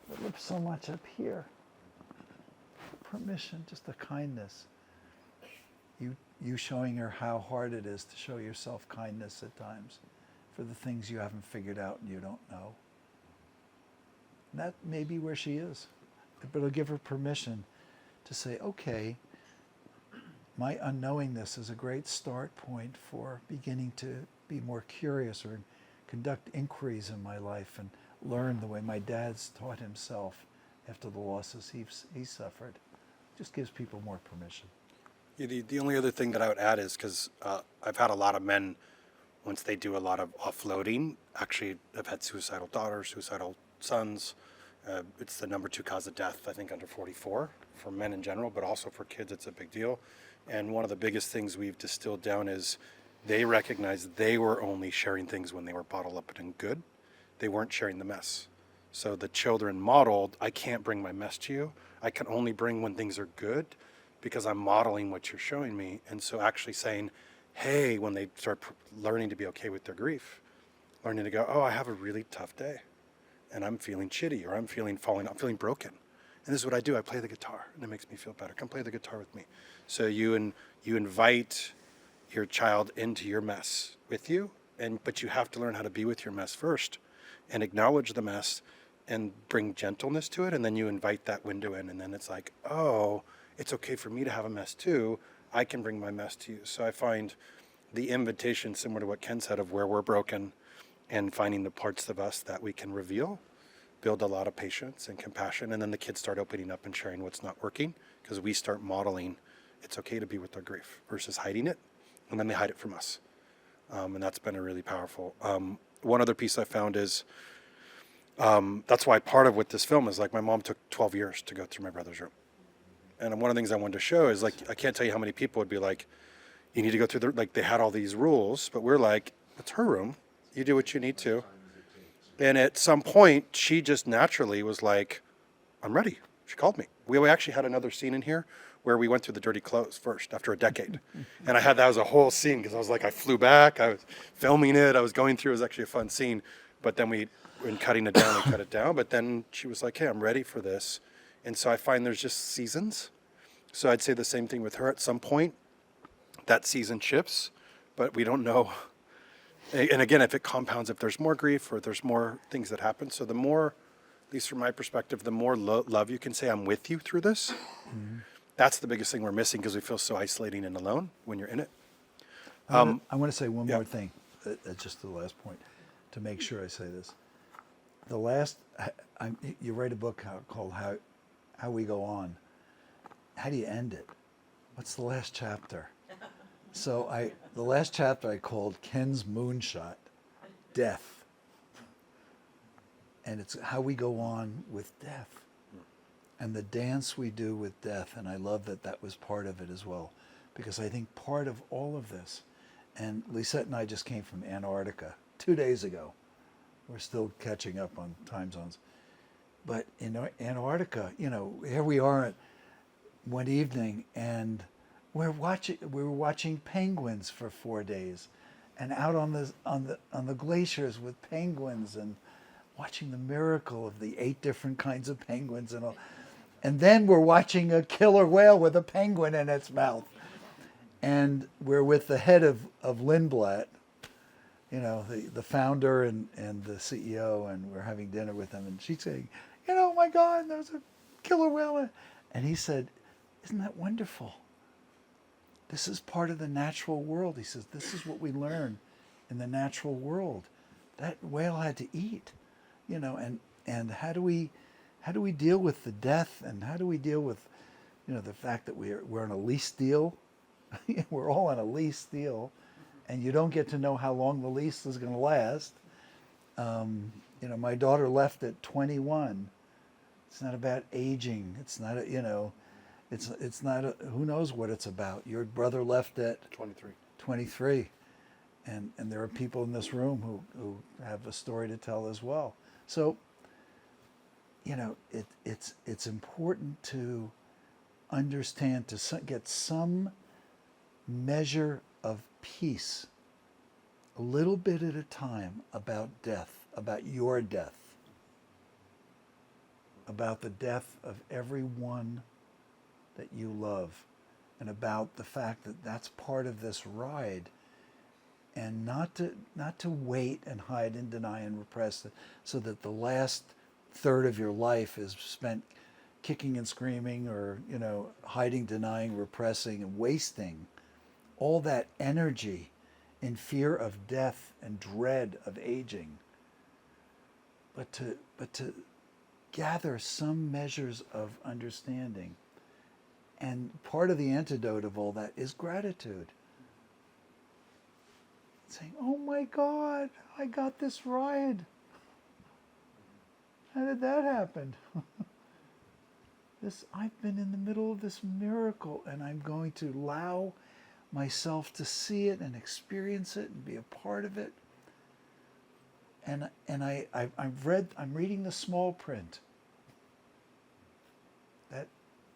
We live so much up here. Permission, just a kindness. You showing her how hard it is to show yourself kindness at times for the things you haven't figured out and you don't know. And that may be where she is. But it'll give her permission to say, okay, my unknowingness is a great start point for beginning to be more curious, or conduct inquiries in my life and learn the way my dad's taught himself after the losses he suffered. Just gives people more permission. Yeah, the only other thing that I would add is, because I've had a lot of men, once they do a lot of offloading, actually have had suicidal daughters, suicidal sons. It's the number 2 cause of death, I think, under 44 for men in general, but also for kids, it's a big deal. And one of the biggest things we've distilled down is they recognize they were only sharing things when they were bottled up and good. They weren't sharing the mess. So the children modeled, I can't bring my mess to you. I can only bring when things are good, because I'm modeling what you're showing me. And so actually saying, hey, when they start learning to be okay with their grief, learning to go, oh, I have a really tough day, and I'm feeling shitty, or I'm feeling broken. And this is what I do. I play the guitar, and it makes me feel better. Come play the guitar with me. So you invite your child into your mess with you, but you have to learn how to be with your mess first, and acknowledge the mess, and bring gentleness to it, and then you invite that window in, and then it's like, oh, it's okay for me to have a mess too. I can bring my mess to you. So I find the invitation, similar to what Ken said, of where we're broken, and finding the parts of us that we can reveal, build a lot of patience and compassion, and then the kids start opening up and sharing what's not working, because we start modeling it's okay to be with our grief versus hiding it, and then they hide it from us. And that's been a really powerful. One other piece I found is, that's why part of what this film is, like, my mom took 12 years to go through my brother's room. And one of the things I wanted to show is, like, I can't tell you how many people would be like, you need to go through like, they had all these rules, but we're like, it's her room. You do what you need to. And at some point, she just naturally was like, I'm ready. She called me. We actually had another scene in here where we went through the dirty clothes first after a decade. And that was a whole scene, because I was like, I flew back, I was filming it, I was going through, it was actually a fun scene. But then when cutting it down, we cut it down. But then she was like, hey, I'm ready for this. And so I find there's just seasons. So I'd say the same thing with her. At some point, that season shifts, but we don't know. And again, if it compounds, if there's more grief or there's more things that happen. So the more, at least from my perspective, the more love you can say, I'm with you through this. Mm-hmm. That's the biggest thing we're missing, because we feel so isolating and alone when you're in it. I want to say one yeah. more thing, just the last point, to make sure I say this. The last, you write a book called How We Go On. How do you end it? What's the last chapter? So the last chapter I called Ken's Moonshot, Death. And it's how we go on with death. And the dance we do with death. And I love that that was part of it as well. Because I think part of all of this, and Lisette and I just came from Antarctica 2 days ago. We're still catching up on time zones. But in Antarctica, here we are one evening, and we were watching penguins for 4 days, and out on the glaciers with penguins, and watching the miracle of the 8 different kinds of penguins and all. And then we're watching a killer whale with a penguin in its mouth. And we're with the head of Lindblad, the founder and the CEO, and we're having dinner with him. And she's saying, oh my God, there's a killer whale. And he said, isn't that wonderful? This is part of the natural world. He says, this is what we learn in the natural world. That whale had to eat, and how do we deal with the death, and how do we deal with, the fact that we're on a lease deal? We're all on a lease deal, and you don't get to know how long the lease is going to last. My daughter left at 21. It's not about aging. It's not, it's not, who knows what it's about. Your brother left at 23. 23. And there are people in this room who have a story to tell as well. So, it's important to understand, to get some measure of peace, a little bit at a time, about death, about your death, about the death of everyone that you love, and about the fact that that's part of this ride, and not to wait and hide and deny and repress it, so that the last third of your life is spent kicking and screaming, or hiding, denying, repressing, and wasting all that energy in fear of death and dread of aging, but to gather some measures of understanding. And part of the antidote of all that is gratitude. Saying, oh my God, I got this ride. How did that happen? I've been in the middle of this miracle, and I'm going to allow myself to see it and experience it and be a part of it. And I'm reading the small print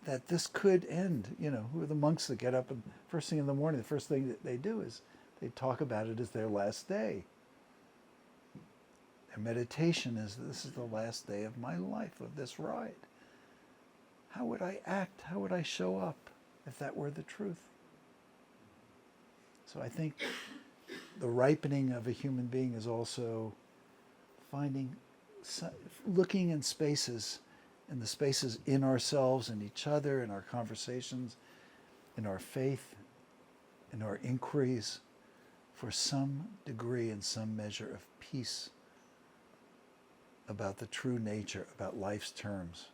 that this could end. Who are the monks that get up and first thing in the morning, the first thing that they do is they talk about it as their last day. Their meditation is, this is the last day of my life, of this ride. How would I act? How would I show up if that were the truth? So I think the ripening of a human being is also looking in the spaces in ourselves and each other, in our conversations, in our faith, in our inquiries, for some degree and some measure of peace about the true nature, about life's terms,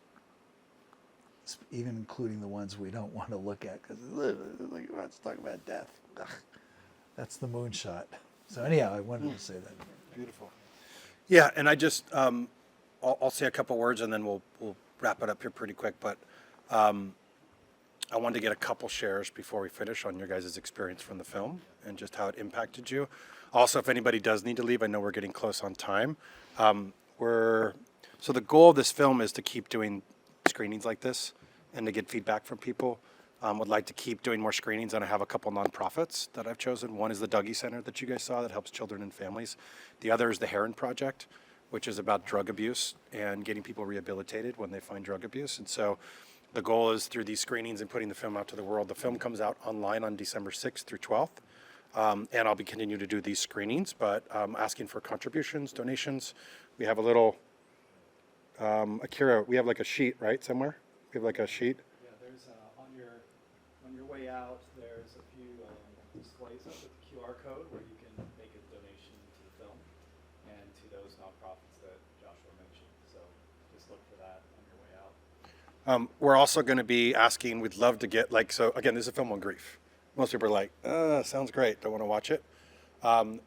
even including the ones we don't want to look at, because let's talk about death. Ugh. That's the moonshot. So anyhow, I wanted to say that. Beautiful. Yeah, and I just, I'll say a couple words, and then we'll wrap it up here pretty quick. But I wanted to get a couple shares before we finish on your guys' experience from the film and just how it impacted you. Also, if anybody does need to leave, I know we're getting close on time. So the goal of this film is to keep doing screenings like this and to get feedback from people. Would like to keep doing more screenings, and I have a couple nonprofits that I've chosen. One is the Dougie Center that you guys saw that helps children and families. The other is the Heron Project, which is about drug abuse and getting people rehabilitated when they find drug abuse. And so the goal is, through these screenings and putting the film out to the world, the film comes out online on December 6th through 12th. And I'll be continuing to do these screenings, but asking for contributions, donations. We have a little, Akira, we have like a sheet, right, somewhere? We have like a sheet. Yeah, there's on your way out, there's a few displays up at the QR code where you can make a donation to the film and to those nonprofits that Joshua mentioned. So just look for that on your way out. We're also going to be asking, we'd love to get, like, so again, this is a film on grief. Most people are like, sounds great, don't want to watch it.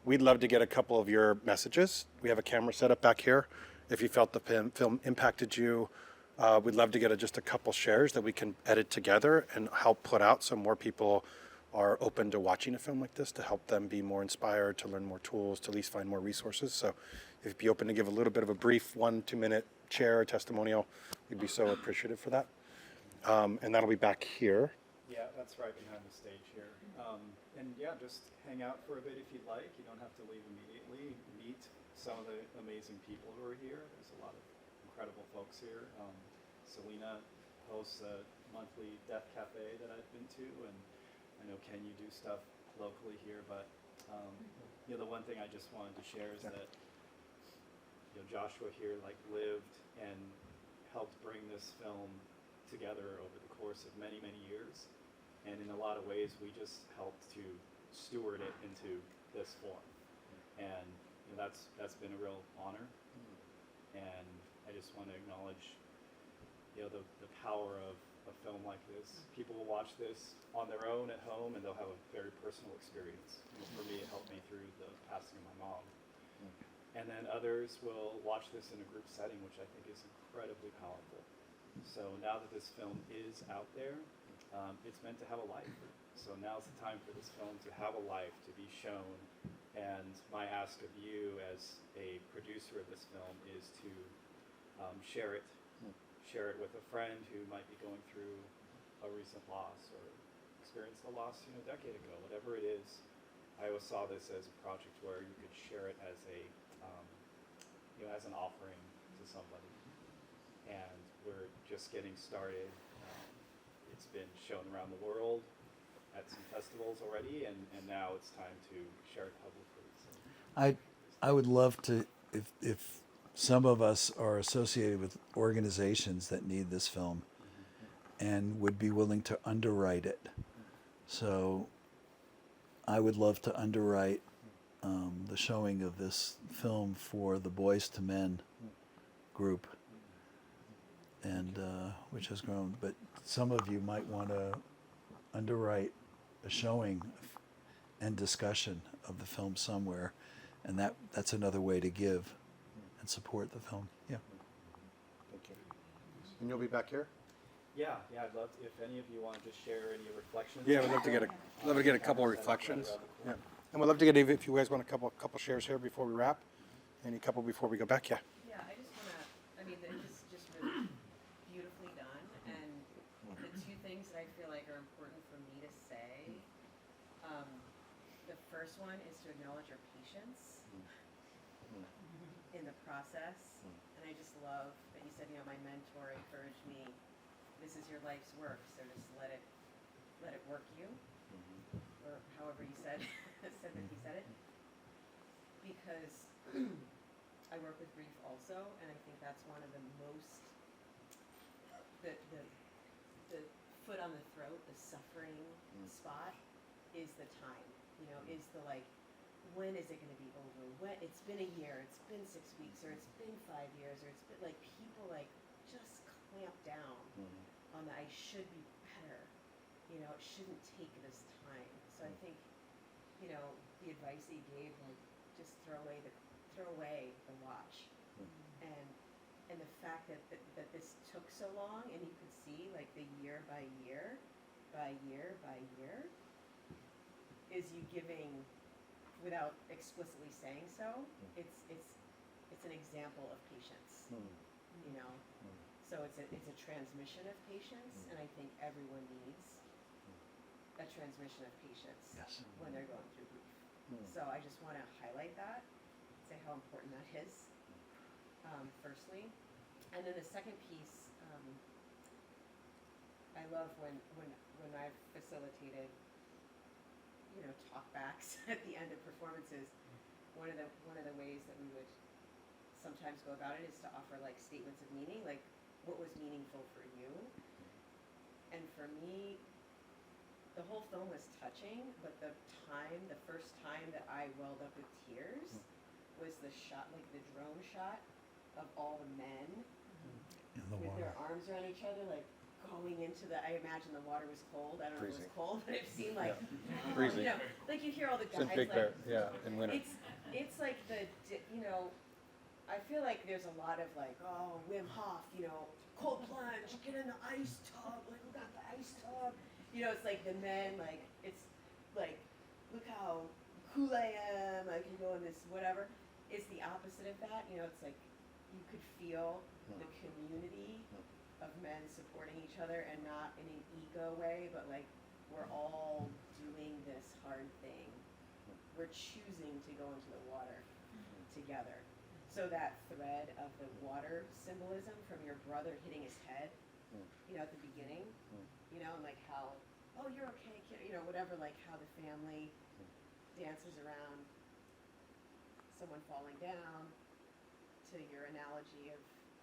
We'd love to get a couple of your messages. We have a camera set up back here. If you felt the film impacted you, we'd love to get just a couple shares that we can edit together and help put out so more people are open to watching a film like this, to help them be more inspired, to learn more tools, to at least find more resources. So if you'd be open to give a little bit of a brief 1-2 minute share or testimonial, we'd be so appreciative for that. And that'll be back here. Yeah, that's right behind the stage here. And yeah, just hang out for a bit if you'd like. You don't have to leave immediately. Meet some of the amazing people who are here. There's a lot of incredible folks here. Selena hosts a monthly death cafe that I've been to, and I know, Ken, you do stuff locally here, but the one thing I just wanted to share is that Joshua here lived and helped bring this film together over the course of many, many years, and in a lot of ways we just helped to steward it into this form, and that's been a real honor, and I just want to acknowledge the power of a film like this. People will watch this on their own at home, and they'll have a very personal experience. For me, it helped me through the passing of my mom. And then others will watch this in a group setting, which I think is incredibly powerful. So now that this film is out there, it's meant to have a life. So now's the time for this film to have a life, to be shown. And my ask of you as a producer of this film is to share it with a friend who might be going through a recent loss or experienced a loss a decade ago. Whatever it is, I always saw this as a project where you could share it as as an offering to somebody. And we're just getting started. It's been shown around the world at some festivals already, and now it's time to share it publicly. So. I would love to, if some of us are associated with organizations that need this film and would be willing to underwrite it. So I would love to underwrite the showing of this film for the Boys to Men group, and which has grown. But some of you might want to underwrite a showing and discussion of the film somewhere, and that's another way to give and support the film. Yeah. Thank you. And you'll be back here? Yeah, I'd love to, if any of you want to just share any reflections. Yeah, we'd love to get a couple of reflections. Yeah. And we'd love to get, if you guys want a couple shares here before we wrap, any couple before we go back. Yeah. Yeah, I just want to, this is just really beautifully done, and the two things that I feel like are important for me to say, the first one is to acknowledge your patience in the process, and I just love that you said, my mentor encouraged me, this is your life's work, so just let it work you, or however you said that he said it, because I work with grief also, and I think that's one of the most, the foot on the throat, the suffering spot is the time, is the when is it going to be over? When it's been a year, it's been 6 weeks, or it's been 5 years, or it's been people just clamp down on the I should be better. It shouldn't take this time. So I think, the advice that he gave, just throw away the watch, and the fact that this took so long, and you could see the year by year by year by year is you giving without explicitly saying so. It's an example of patience, So it's a transmission of patience, and I think everyone needs a transmission of patience when they're going through grief. So I just want to highlight that, say how important that is, firstly. And then the second piece, I love when I've facilitated, talkbacks at the end of performances. One of the ways that we would sometimes go about it is to offer statements of meaning, what was meaningful for you. And for me, the the whole film was touching, but the first time that I welled up with tears was the shot, like the drone shot of all the men In the with water. their arms around each other, like going into the, I imagine the water was cold. I don't know if it Freezing. was cold, but it seemed like, Freezing. you know, like you hear all the It's guys in Big like, Bear, yeah, in winter. it's like you know, I feel like there's a lot of like, oh, Wim Hof, you know, cold plunge, get in the ice tub, like we got the ice tub. You know, it's like the men, like, it's like, look how cool I am, I can go in this, whatever. It's the opposite of that, you know, it's like, you could feel the community of men supporting each other, and not in an ego way, but like, we're all doing this hard thing. We're choosing to go into the water together. So that thread of the water symbolism from your brother hitting his head, you know, at the beginning, you know, and like how, oh, you're okay, kid, you know, whatever, like how the family dances around someone falling down, to your analogy of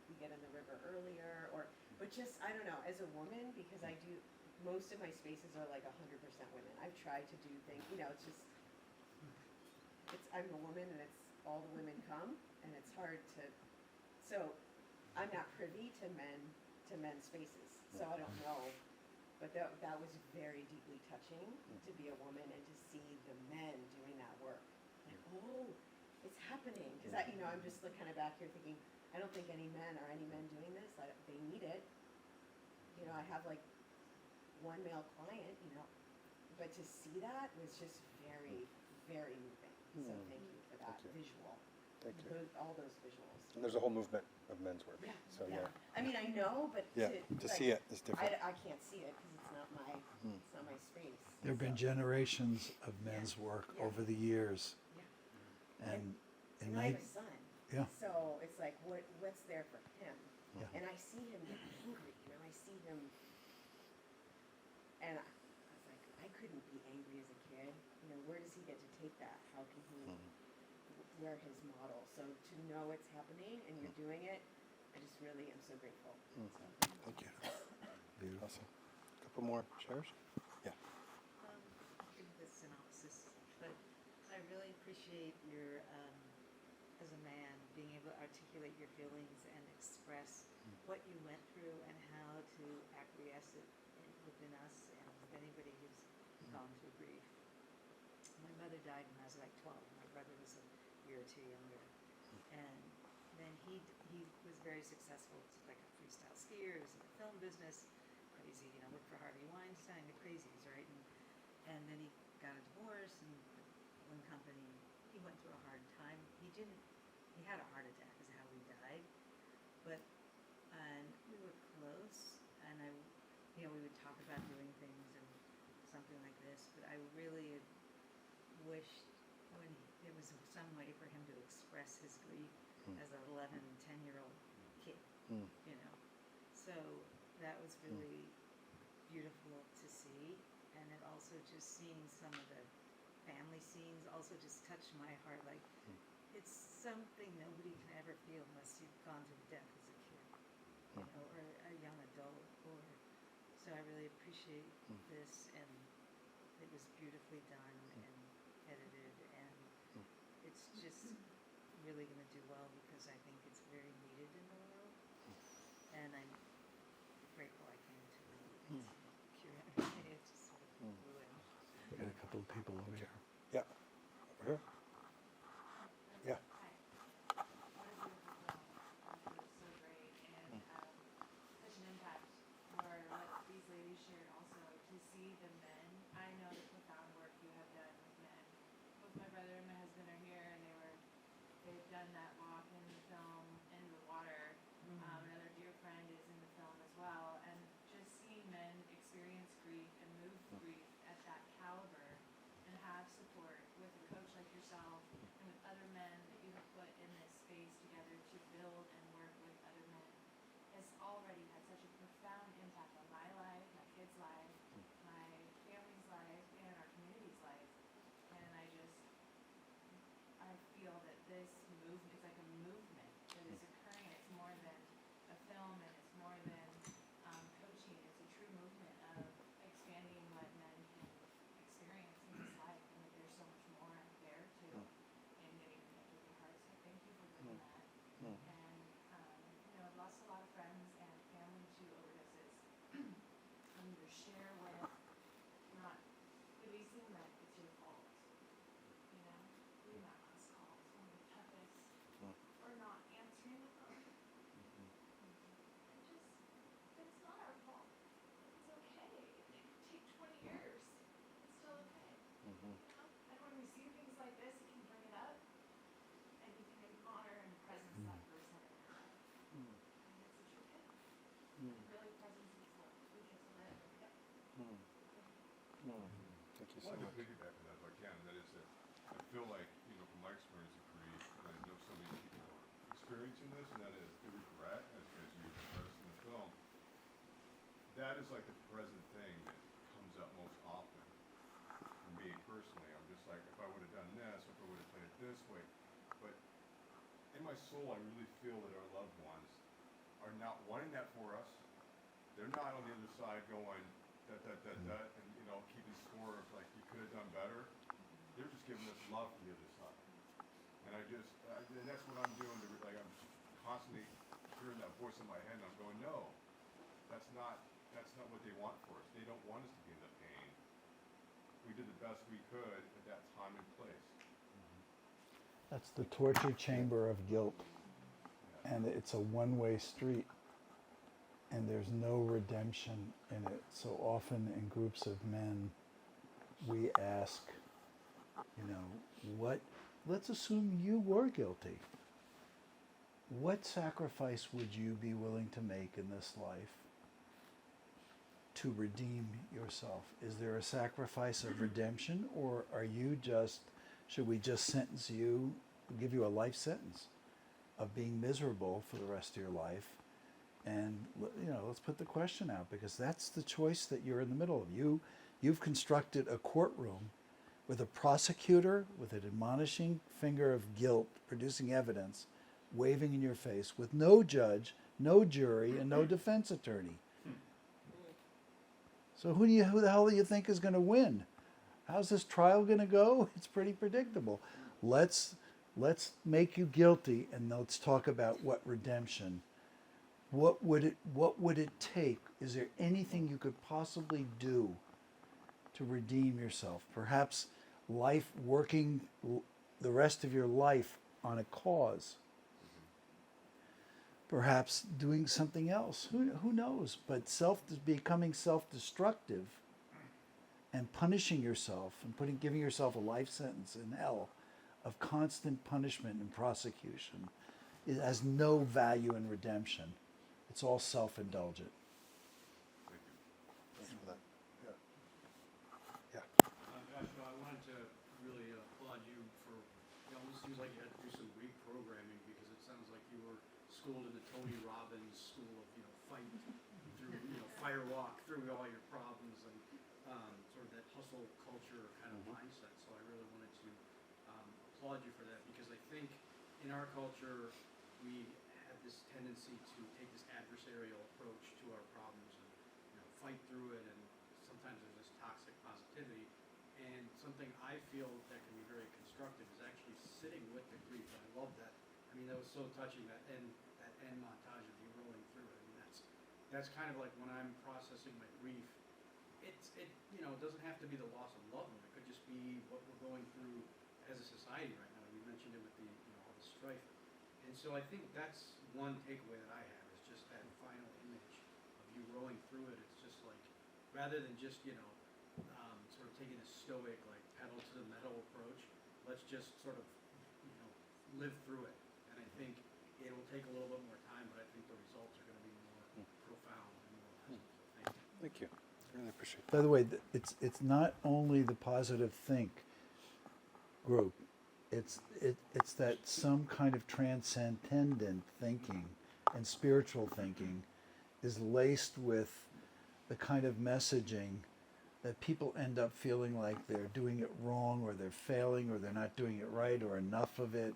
we get in the river earlier, or, but just, I don't know, as a woman, because I do, most of my spaces are like 100% women. I've tried to do things, you know, it's just, I'm a woman and it's all the women come, and it's hard to, so I'm not privy to men's spaces, so I don't know, but that was very deeply touching to be a woman and to see the men doing that work. Like, oh, it's happening, because I, you know, I'm just like kind of back here thinking, I don't think any men doing this. They need it. You know, I have like one male client, you know, but to see that was just very, very moving. So thank you for that Thank you. visual. Thank you. All those visuals. And there's a whole movement of men's work. Yeah. So yeah. I mean, I know, but Yeah, to see it is different. I can't see it because it's not my space. There have been generations of men's work Yeah. over the years. Yeah. And in And I have night, a son. yeah. So it's like, what's there for him? Yeah. And I see him get angry, you know, I see him, and I was like, I couldn't be angry as a kid. You know, where does he get to take that? How can he, we're his model. So to know it's happening and you're doing it, I just really am so grateful. So, Thank you. Awesome. Couple more shares? Yeah. I'll give the synopsis, but I really appreciate your, as a man, being able to articulate your feelings and express what you went through and how to acquiesce it within us and with anybody who's gone through grief. My mother died when I was like 12. My brother was a year or two younger, and then he was very successful, like a freestyle skier. He was in the film business, crazy, you know, worked for Harvey Weinstein, the crazies, right? And then he got a divorce and one company. He went through a hard time. He had a heart attack is how he died, and we were close, and we would talk about doing things and something like this, but I really wished when there was some way for him to express his grief as an 11, 10-year-old kid, you know. So that was really beautiful to see, and it also just seeing some of the family scenes also just touched my heart. Like, it's something nobody can ever feel unless you've gone through death as a kid, you know, or a young adult. So I really appreciate this, and it was beautifully done and edited, and it's just really going to do well because I think it's very needed in the world, and I'm grateful I came to cure everything. It just sort of blew in. We got a couple of people over here. Yeah. Over here? Yeah. What a beautiful film. It was so great and such an impact for what these ladies shared also, to see the men. I know the profound work you have done with men. Both my brother and my husband are here, and they've done that walk in the film in the water. Another dear friend is in the film as well, and just seeing men experience grief and move grief at that caliber and have support with a coach like yourself and with other men that you have put in this space together to build and work with other men has already had such a profound impact on my life, my kids' life, my family's life, and our community's life. And I feel that this movement is like a movement that is occurring. It's more than a film, and it's more than coaching. It's a true movement of expanding what men can Thank you so I wanted to much. piggyback on that if I can, and that is that I feel like, from my experience of grief, and I know so many people are experiencing this, and that is the regret, as you expressed in the film, that is like the present thing that comes up most often for me personally. I'm just like, if I would have done this, if I would have played it this way. But in my soul, I really feel that our loved ones are not wanting that for us. They're not on the other side going, and, keeping score of like, you could have done better. They're just giving us love from the other side. And and that's what I'm doing. I'm constantly hearing that voice in my head, and I'm going, no, that's not what they want for us. They don't want us to be in the pain. We did the best we could at that time and place. That's the torture chamber of guilt. And it's a one-way street. And there's no redemption in it. So often in groups of men, we ask, let's assume you were guilty. What sacrifice would you be willing to make in this life to redeem yourself? Is there a sacrifice of redemption, or should we just sentence you, give you a life sentence of being miserable for the rest of your life? And, let's put the question out, because that's the choice that you're in the middle of. You've constructed a courtroom with a prosecutor with an admonishing finger of guilt, producing evidence, waving in your face, with no judge, no jury, and no defense attorney. So who the hell do you think is going to win? How's this trial going to go? It's pretty predictable. Let's make you guilty, and let's talk about what redemption. What would it take? Is there anything you could possibly do to redeem yourself? Perhaps working the rest of your life on a cause. Perhaps doing something else. Who knows? But becoming self-destructive and punishing yourself and giving yourself a life sentence in hell of constant punishment and prosecution, it has no value in redemption. It's all self-indulgent. Thank you. Thanks for that. Yeah. Joshua, I wanted to really applaud you for, it almost seems like you had to do some reprogramming, because it sounds like you were schooled in the Tony Robbins school of, fight through, fire walk through all your problems, and sort of that hustle culture kind of mindset. So I really wanted to applaud you for that, because I think in our culture, we have this tendency to take this adversarial approach to our problems and fight through it, and sometimes there's this toxic positivity. And something I feel that can be very constructive is actually sitting with the grief. And I love that. I mean, that was so touching, that end montage of you rolling through it. I mean, that's kind of like when I'm processing my grief. It doesn't have to be the loss of loved one. It could just be what we're going through as a society right now. You mentioned it with the all the strife. And so I think that's one takeaway that I have, is just that final image of you rolling through it. It's just like, rather than just, sort of taking a stoic, like, pedal to the metal approach, let's just sort of, live through it. And I think it'll take a little bit more time, but I think the results are going to be more profound and more lasting. So thank you. Thank you. Really appreciate that. By the way, it's not only the positive think group. It's that some kind of transcendent thinking and spiritual thinking is laced with the kind of messaging that people end up feeling like they're doing it wrong, or they're failing, or they're not doing it right, or enough of it.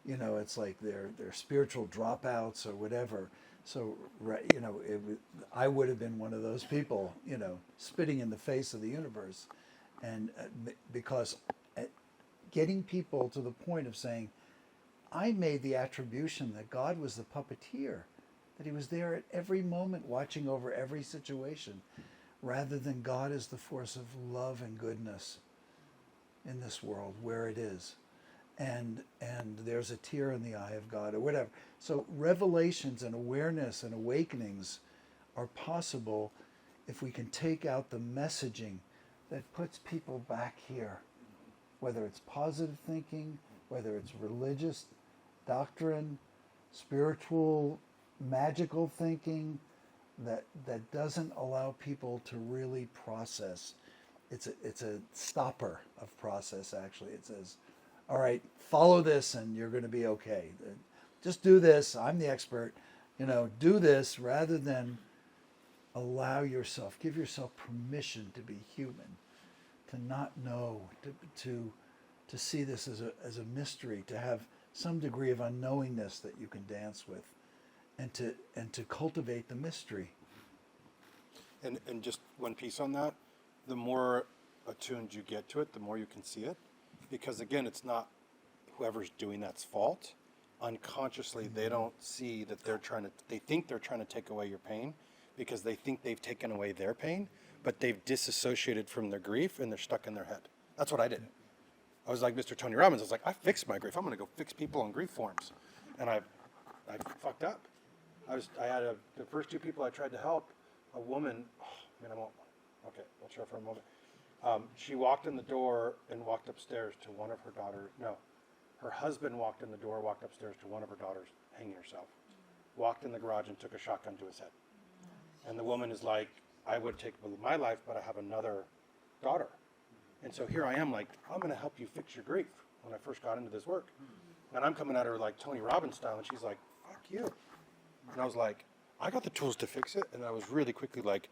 It's like they're spiritual dropouts or whatever. So, I would have been one of those people, spitting in the face of the universe, and because getting people to the point of saying, I made the attribution that God was the puppeteer, that he was there at every moment watching over every situation, rather than God is the force of love and goodness in this world where it is. And there's a tear in the eye of God, or whatever. So revelations and awareness and awakenings are possible if we can take out the messaging that puts people back here, whether it's positive thinking, whether it's religious doctrine, spiritual, magical thinking, that doesn't allow people to really process it's a stopper of process. Actually, it says, all right, follow this and you're going to be okay. Just do this. I'm the expert. Do this rather than allow yourself, give yourself permission to be human, to not know, to see this as a mystery, to have some degree of unknowingness that you can dance with, and to cultivate the mystery. And just one piece on that, the more attuned you get to it, the more you can see it. Because again, it's not whoever's doing that's fault. Unconsciously, they don't see that they think they're trying to take away your pain because they think they've taken away their pain, but they've disassociated from their grief and they're stuck in their head. That's what I did. I was like Mr. Tony Robbins. I was like, I fixed my grief. I'm going to go fix people on grief forums. And I fucked up. I had the first two people I tried to help, a woman, I'll share for a moment. She walked in the door and walked upstairs to one of her daughters. No, her husband walked in the door, walked upstairs to one of her daughters hanging herself. Walked in the garage and took a shotgun to his head. And the woman is like, I would take my life, but I have another daughter. And so here I am like, I'm going to help you fix your grief when I first got into this work. And I'm coming at her like Tony Robbins style, and she's like, fuck you. And I was like, I got the tools to fix it. And I was really quickly like,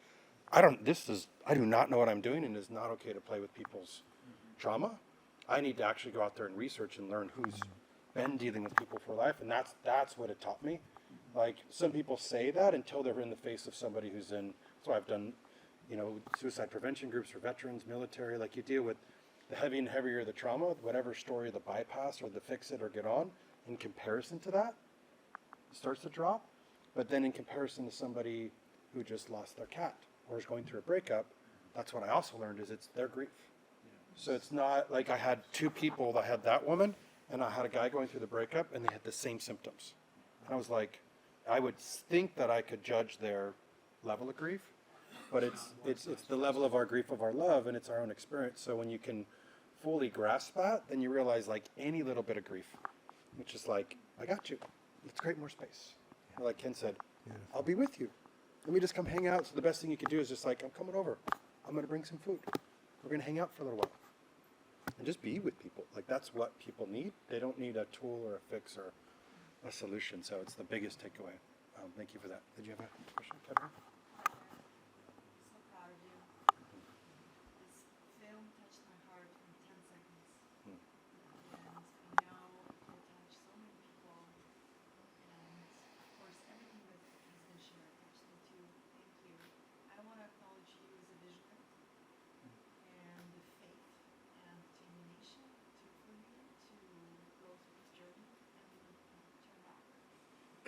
I do not know what I'm doing, and it's not okay to play with people's trauma. I need to actually go out there and research and learn who's been dealing with people for life. And that's what it taught me. Like, some people say that until they're in the face of somebody who's in, so I've done, suicide prevention groups for veterans, military. Like, you deal with the heavy and heavier the trauma, whatever story, the bypass or the fix it or get on, in comparison to that, it starts to drop. But then in comparison to somebody who just lost their cat or is going through a breakup, that's what I also learned is it's their grief. So it's not like I had two people that had that woman and I had a guy going through the breakup and they had the same symptoms. And I was like, I would think that I could judge their level of grief, but it's the level of our grief of our love, and it's our own experience. So when you can fully grasp that, then you realize like any little bit of grief, which is like, I got you. Let's create more space. Like Ken said, I'll be with you. Let me just come hang out. So the best thing you could do is just like, I'm coming over. I'm going to bring some food. We're going to hang out for a little while. And just be with people. Like, that's what people need. They don't need a tool or a fix or a solution. So it's the biggest takeaway. Thank you for that. Did you have a question, Kevin? So proud of you. This film touched my heart in 10 seconds. And I know it will touch so many people. And of course, everything that has been shared touched me too. Thank you. I want to acknowledge you as a visionary and the faith and determination it took for you to go through this journey and turn back.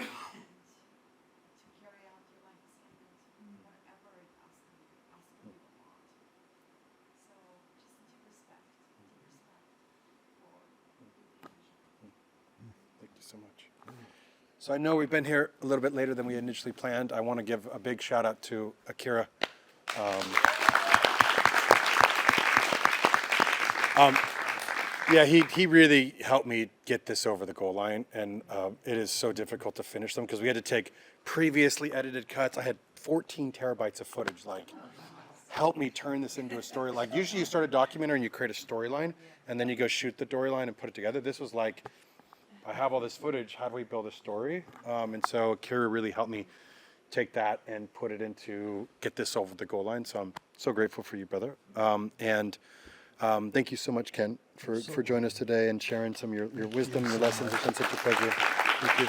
And to carry out your life assignment, whatever it asks of you a lot. So just deep respect for the vision. Thank you so much. So I know we've been here a little bit later than we initially planned. I want to give a big shout out to Akira. Yeah, he really helped me get this over the goal line, and it is so difficult to finish them because we had to take previously edited cuts. I had 14 terabytes of footage. Like, help me turn this into a story. Like, usually you start a documentary and you create a storyline, and then you go shoot the storyline and put it together. This was like, I have all this footage. How do we build a story? And so Akira really helped me take that and put it into, get this over the goal line. So I'm so grateful for you, brother. Thank you so much, Ken, for joining us today and sharing some of your wisdom, your lessons. It's been such a pleasure. Thank you.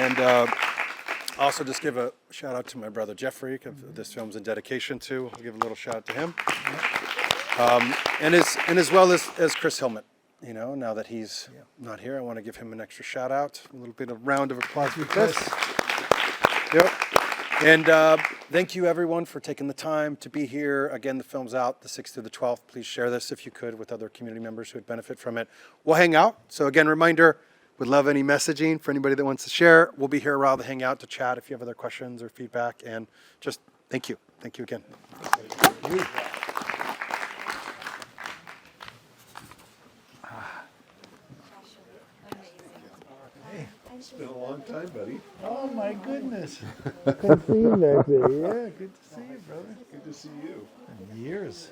And also just give a shout out to my brother Jeffrey, 'cause this film's in dedication to. I'll give a little shout out to him. And as well as Chris Hillman. Now that he's not here, I want to give him an extra shout out. A little bit of round of applause for Chris. Yep. And thank you, everyone, for taking the time to be here. Again, the film's out the 6th through the 12th. Please share this if you could with other community members who would benefit from it. We'll hang out. So again, reminder, would love any messaging for anybody that wants to share. We'll be here around to hang out, to chat if you have other questions or feedback. And just thank you. Thank you again. Thank you. It's been a long time, buddy. Oh my goodness. Good to see you back there. Yeah, good to see you, brother. Good to see you. Years.